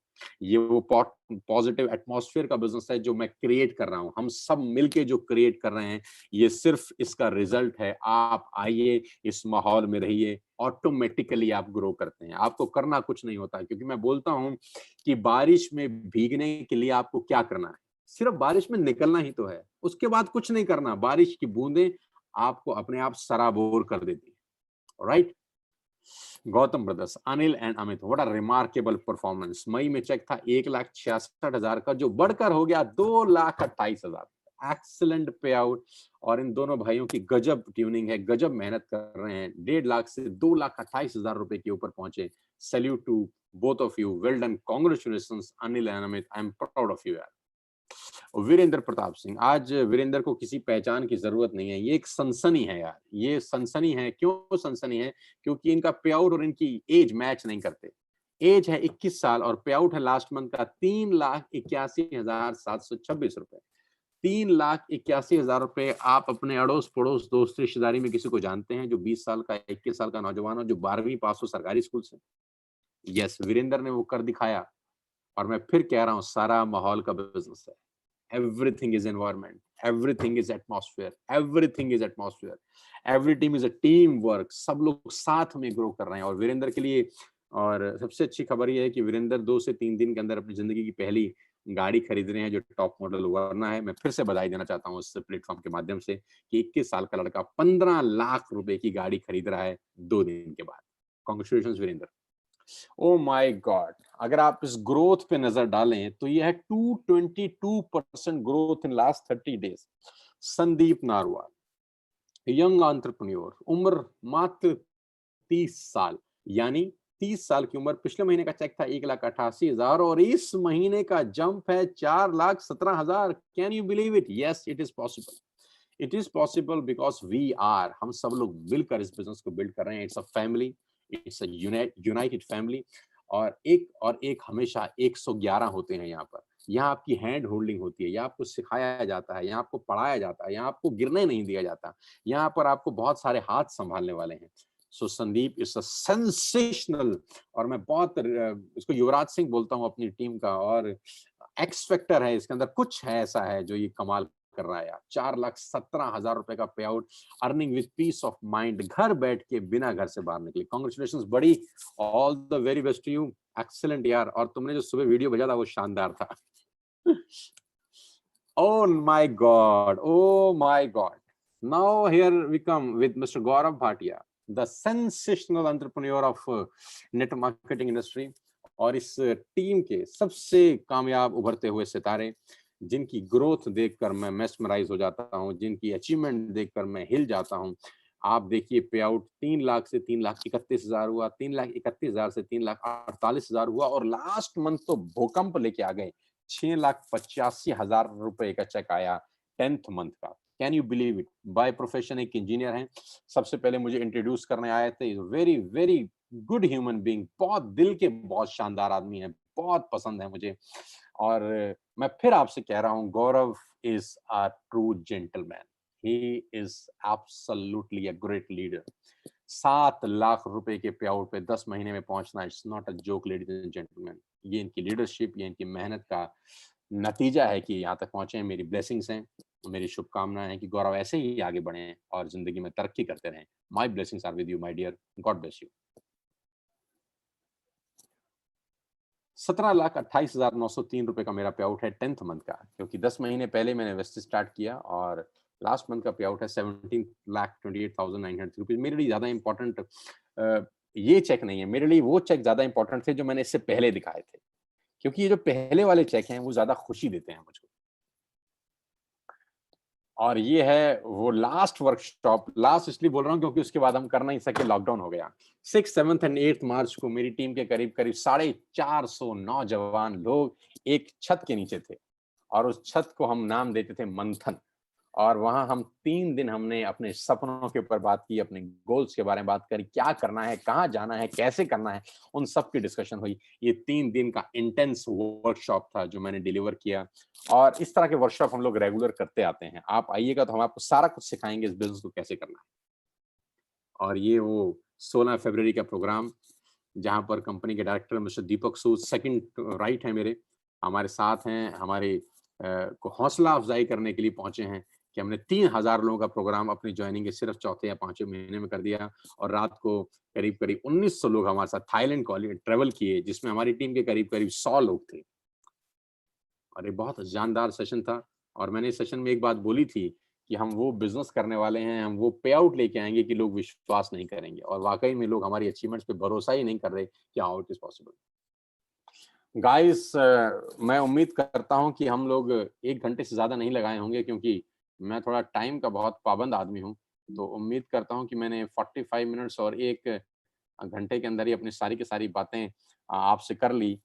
ये वो पॉजिटिव एटमॉस्फेयर का बिजनेस है जो मैं क्रिएट कर रहा हूं, हम सब मिलके जो क्रिएट कर रहे हैं, ये सिर्फ इसका रिजल्ट है। आप आइए, इस माहौल में रहिए, ऑटोमेटिकली आप ग्रो करते हैं। आपको करना कुछ नहीं होता, क्योंकि मैं बोलता हूं कि बारिश में भीगने के लिए आपको क्या करना है? सिर्फ बारिश में निकलना ही तो है, उसके बाद कुछ नहीं करना। बारिश की बूंदें आपको अपने आप सराबोर कर देती है। Right? Gautam brothers, Anil and Amit, what a remarkable performance. मई में चेक था 1,66,000 का, जो बढ़कर हो गया 2,28,000। एक्सीलेंट पे आउट। और इन दोनों भाइयों की गजब ट्यूनिंग है, गजब मेहनत कर रहे हैं। 1,50,000 से 2,28,000 रुपए के ऊपर पहुंचे। Salute to both of you, well done, congratulation Anil and Amit, I am proud of you यार। वीरेंद्र प्रताप सिंह, आज वीरेंद्र को किसी पहचान की जरूरत नहीं है, ये एक सनसनी है यार, ये सनसनी है। क्यों सनसनी है? क्योंकि इनका पे आउट और इनकी एज मैच नहीं करते। एज है 21 साल और पे आउट है लास्ट मंथ का 3,81,726 रुपए। 3,81,000 रुपए। आप अपने अड़ोस पड़ोस, दोस्त, रिश्तेदारी में किसी को जानते हैं जो 20 साल का, 21 साल का नौजवान हो, जो 12वीं पास हो सरकारी स्कूल से? यस, वीरेंद्र ने वो कर दिखाया। और मैं फिर कह रहा हूं, सारा माहौल का बिजनेस है। Everything is environment, everything is atmosphere, everything is atmosphere, every team is a team work। सब लोग साथ में ग्रो कर रहे हैं। और वीरेंद्र के लिए, और सबसे अच्छी खबर यह है कि वीरेंद्र 2 से 3 दिन के अंदर अपनी जिंदगी की पहली गाड़ी खरीद रहे हैं, जो टॉप मॉडल वरना है। मैं फिर से बधाई देना चाहता हूँ इस प्लेटफॉर्म के माध्यम से कि 21 साल का लड़का 15 लाख रुपए की गाड़ी खरीद रहा है 2 दिन के बाद। Congratulation Virendra. Oh my god, अगर आप इस ग्रोथ पे नजर डालें तो यह है 222% growth in last 30 days. Sandeep narwhal, young entrepreneur, उम्र मात्र 30 साल, यानी 30 साल की उम्र। पिछले महीने का चेक था 1,88,000 और इस महीने का जंप है 4,17,000। Can you believe it? Yes, it is possible. It is possible because we are, हम सब लोग मिलकर इस बिजनेस को बिल्ड कर रहे हैं। It's a family, it's a United family. और एक हमेशा 111 होते हैं यहाँ पर। यहाँ आपकी हैंड होल्डिंग होती है, यहाँ आपको सिखाया जाता है, यहाँ आपको पढ़ाया जाता है, यहाँ आपको गिरने नहीं दिया जाता। यहाँ पर आपको बहुत सारे हाथ संभालने वाले हैं। सो संदीप इज अ सेंसेशनल। और मैं बहुत इसको युवराज सिंह बोलता हूँ अपनी टीम का। और एक्स फैक्टर है इसके अंदर, कुछ है ऐसा है जो ये कमाल कर रहा है यार। 4,17,000 रुपए का pay out, earning with piece of mind, घर बैठ के, बिना घर से बाहर निकले। Congratulation buddy, all the very best to you. Excellent यार। और तुमने जो सुबह वीडियो भेजा था वो शानदार था। Oh my God. Oh my God. Now here we come with Mr. Gaurav Bhatia, the sensational entrepreneur of network marketing industry। और इस टीम के सबसे कामयाब उभरते हुए सितारे, जिनकी ग्रोथ देखकर मैं मेस्मराइज हो जाता हूं, जिनकी अचीवमेंट देखकर मैं हिल जाता हूं। आप देखिए, पे आउट 3 लाख से 3,31,000 हुआ, 3,31,000 से 3,48,000 हुआ, और लास्ट मंथ तो भूकंप लेके आ गए। 6,85,000 रुपए का चेक आया 10th मंथ का। Can you believe it? By profession एक इंजीनियर हैं। सबसे पहले मुझे इंट्रोड्यूस करने आए थे। Very very good human being, बहुत दिल के बहुत शानदार आदमी है, बहुत पसंद है मुझे। और मैं फिर आपसे कह रहा हूं, Gaurav is a true gentleman. He is absolutely a great leader. 7 lakh रुपए के पे आउट पे 10 महीने में पहुंचना, it's not a joke ladies and gentleman. ये इनकी लीडरशिप, ये इनकी मेहनत का नतीजा है कि यहाँ तक पहुंचे हैं। मेरी ब्लेसिंग्स हैं। मेरी शुभकामनाएं हैं कि गौरव ऐसे ही आगे बढ़ें और जिंदगी में तरक्की करते रहें। My blessings are with you my dear, god bless you. 17,28,903 का मेरा पे आउट है 10th मंथ का, क्योंकि 10 महीने पहले मैंने इन्वेस्ट स्टार्ट किया और लास्ट मंथ का पे आउट है 17,28,900 रुपीज। मेरे लिए ज्यादा इंपॉर्टेंट ये चेक नहीं है, मेरे लिए वो चेक ज्यादा इंपॉर्टेंट थे जो मैंने इससे पहले दिखाए थे, क्योंकि ये जो पहले वाले चेक हैं वो ज्यादा खुशी देते हैं मुझको। और ये है वो लास्ट वर्कशॉप, लास्ट इसलिए बोल रहा हूँ क्योंकि उसके बाद हम कर नहीं सके, लॉकडाउन हो गया। 6, 7 एंड 8 मार्च को मेरी टीम के करीब करीब 450 नौजवान लोग एक छत के नीचे थे और उस छत को हम नाम देते थे मंथन। और वहां हम 3 दिन हमने अपने सपनों के ऊपर बात की, अपने गोल्स के बारे में बात करी, क्या करना है, कहाँ जाना है, कैसे करना है, उन सब की डिस्कशन हुई। ये 3 दिन का इंटेंस वर्कशॉप था जो मैंने डिलीवर किया। और इस तरह के वर्कशॉप हम लोग रेगुलर करते आते हैं। आप आइएगा तो हम आपको सारा कुछ सिखाएंगे इस बिजनेस को कैसे करना है। और ये वो 16 फरवरी का प्रोग्राम जहां पर कंपनी के डायरेक्टर मिस्टर दीपक सूद सेकंड राइट है मेरे, हमारे साथ हैं, हमारे को हौसला अफजाई करने के लिए पहुंचे हैं कि हमने 3,000 लोगों का प्रोग्राम अपनी ज्वाइनिंग के सिर्फ चौथे या पांचवें महीने में कर दिया। और रात को करीब करीब 1900 लोग हमारे साथ थाईलैंड को ट्रेवल किए, जिसमें हमारी टीम के करीब करीब 100 लोग थे। और ये बहुत जानदार सेशन था। और मैंने इस सेशन में एक बात बोली थी कि हम वो बिजनेस करने वाले हैं, हम वो पे आउट लेके आएंगे कि लोग विश्वास नहीं करेंगे। और वाकई में लोग हमारी अचीवमेंट्स पे भरोसा ही नहीं कर रहे कि how it is possible. Guys, मैं उम्मीद करता हूं कि हम लोग 1 घंटे से ज्यादा नहीं लगाए होंगे, क्योंकि मैं थोड़ा टाइम का बहुत पाबंद आदमी हूं। तो उम्मीद करता हूं कि मैंने 45 मिनट्स और 1 घंटे के अंदर ही अपनी सारी की सारी बातें आपसे कर ली।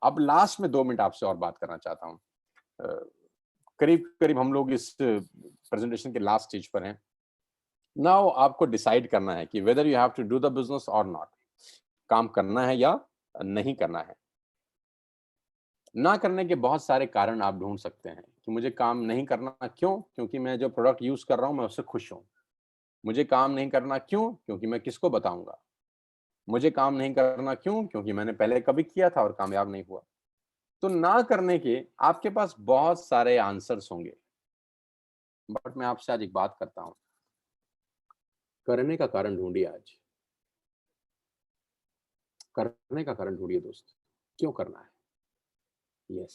अब लास्ट में 2 मिनट आपसे और बात करना चाहता हूँ। करीब करीब हम लोग इस प्रेजेंटेशन के लास्ट स्टेज पर हैं। नाउ आपको डिसाइड करना है कि whether you have to do the business और नॉट। काम करना है या नहीं करना है। ना करने के बहुत सारे कारण आप ढूंढ सकते हैं कि मुझे काम नहीं करना क्यों, क्योंकि मैं जो प्रोडक्ट यूज कर रहा हूं मैं उससे खुश हूं। मुझे काम नहीं करना क्यों, क्योंकि मैं किसको बताऊंगा। मुझे काम नहीं करना क्यों, क्योंकि मैंने पहले कभी किया था और कामयाब नहीं हुआ। तो ना करने के आपके पास बहुत सारे आंसर्स होंगे, बट मैं आपसे आज एक बात करता हूं। करने का कारण ढूंढिए आज। करने का कारण ढूंढिए दोस्त, क्यों करना है। यस,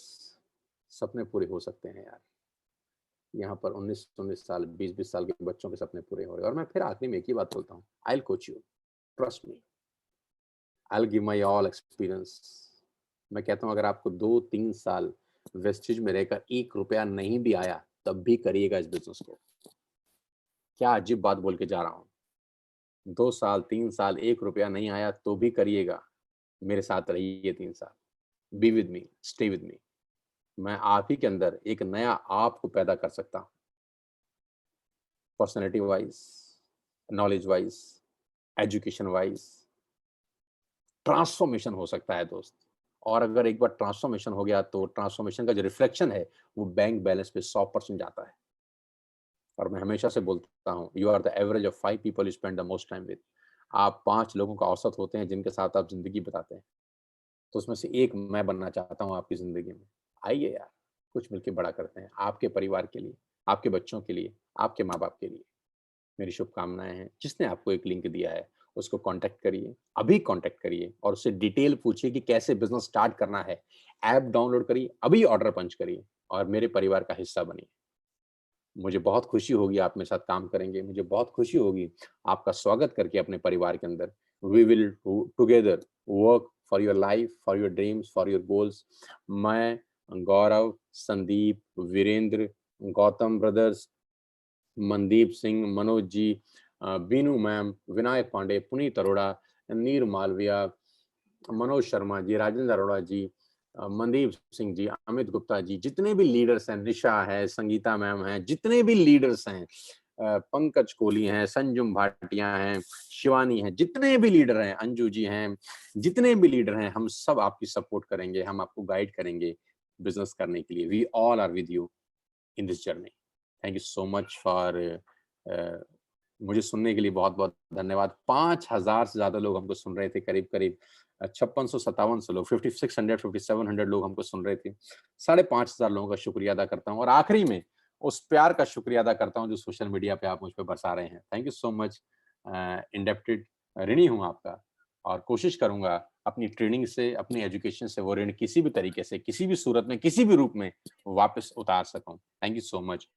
सपने पूरे हो सकते हैं यार। यहाँ पर 19-19 साल, 20-20 साल के बच्चों के सपने पूरे हो रहे हैं। और मैं फिर आखिरी में एक ही बात बोलता हूँ, आई will coach you, trust me, I will give my all experience. मैं कहता हूँ अगर आपको 2-3 साल वेस्टेज में रहकर 1 रुपया नहीं भी आया, तब भी करिएगा इस बिजनेस को। क्या अजीब बात बोल के जा रहा हूँ। 2 साल, 3 साल, 1 रुपया नहीं आया तो भी करिएगा। मेरे साथ रहिए 3 साल। Be with me, stay with me. मैं आप ही के अंदर एक नया आप को पैदा कर सकता हूँ। Personality wise, knowledge wise, education wise transformation हो सकता है दोस्त। और अगर एक बार ट्रांसफॉर्मेशन हो गया तो ट्रांसफॉर्मेशन का जो रिफ्लेक्शन है वो बैंक बैलेंस पे 100% जाता है। और मैं हमेशा से बोलता हूँ, you are the average of 5 people you spend the most time with. आप 5 लोगों का औसत होते हैं जिनके साथ आप जिंदगी बिताते हैं। तो उसमें से एक मैं बनना चाहता हूँ आपकी जिंदगी में। आइए यार, कुछ मिलकर बड़ा करते हैं, आपके परिवार के लिए, आपके बच्चों के लिए, आपके माँ बाप के लिए। मेरी शुभकामनाएं हैं। जिसने आपको एक लिंक दिया है उसको कांटेक्ट करिए, अभी कांटेक्ट करिए और उससे डिटेल पूछिए कि कैसे बिजनेस स्टार्ट करना है। ऐप डाउनलोड करिए, अभी ऑर्डर पंच करिए और मेरे परिवार का हिस्सा बनिए। मुझे बहुत खुशी होगी आप मेरे साथ काम करेंगे। मुझे बहुत खुशी होगी आपका स्वागत करके अपने परिवार के अंदर। We will together work for your life, for your dreams, for your goals. मैं, गौरव, संदीप, वीरेंद्र, गौतम ब्रदर्स, मनदीप सिंह, मनोज जी, बीनू मैम, विनायक पांडे, पुनीत अरोड़ा, नीर मालविया, मनोज शर्मा जी, राजेंद्र अरोड़ा जी, मनदीप सिंह जी, अमित गुप्ता जी, जितने भी लीडर्स हैं, निशा है, संगीता मैम है, जितने भी लीडर्स हैं, पंकज कोहली हैं, संजुम भाटिया हैं, शिवानी है, जितने भी लीडर हैं, अंजू जी हैं, जितने भी लीडर हैं, हम सब आपकी सपोर्ट करेंगे, हम आपको गाइड करेंगे बिजनेस करने के लिए। We all are with you in this journey. Thank you so much for मुझे सुनने के लिए बहुत बहुत धन्यवाद। 5,000 से ज्यादा लोग हमको सुन रहे थे, करीब करीब 5657 लोग, 5600 5700 लोग हमको सुन रहे थे। 5,500 लोगों का शुक्रिया अदा करता हूँ। और आखिरी में उस प्यार का शुक्रिया अदा करता हूँ जो सोशल मीडिया पे आप मुझ पे बरसा रहे हैं। Thank you so much. Indebted ऋणी हूँ आपका और कोशिश करूँगा अपनी ट्रेनिंग से, अपनी एजुकेशन से वो ऋण किसी भी तरीके से, किसी भी सूरत में, किसी भी रूप में वापस उतार सकूँ। Thank you so much.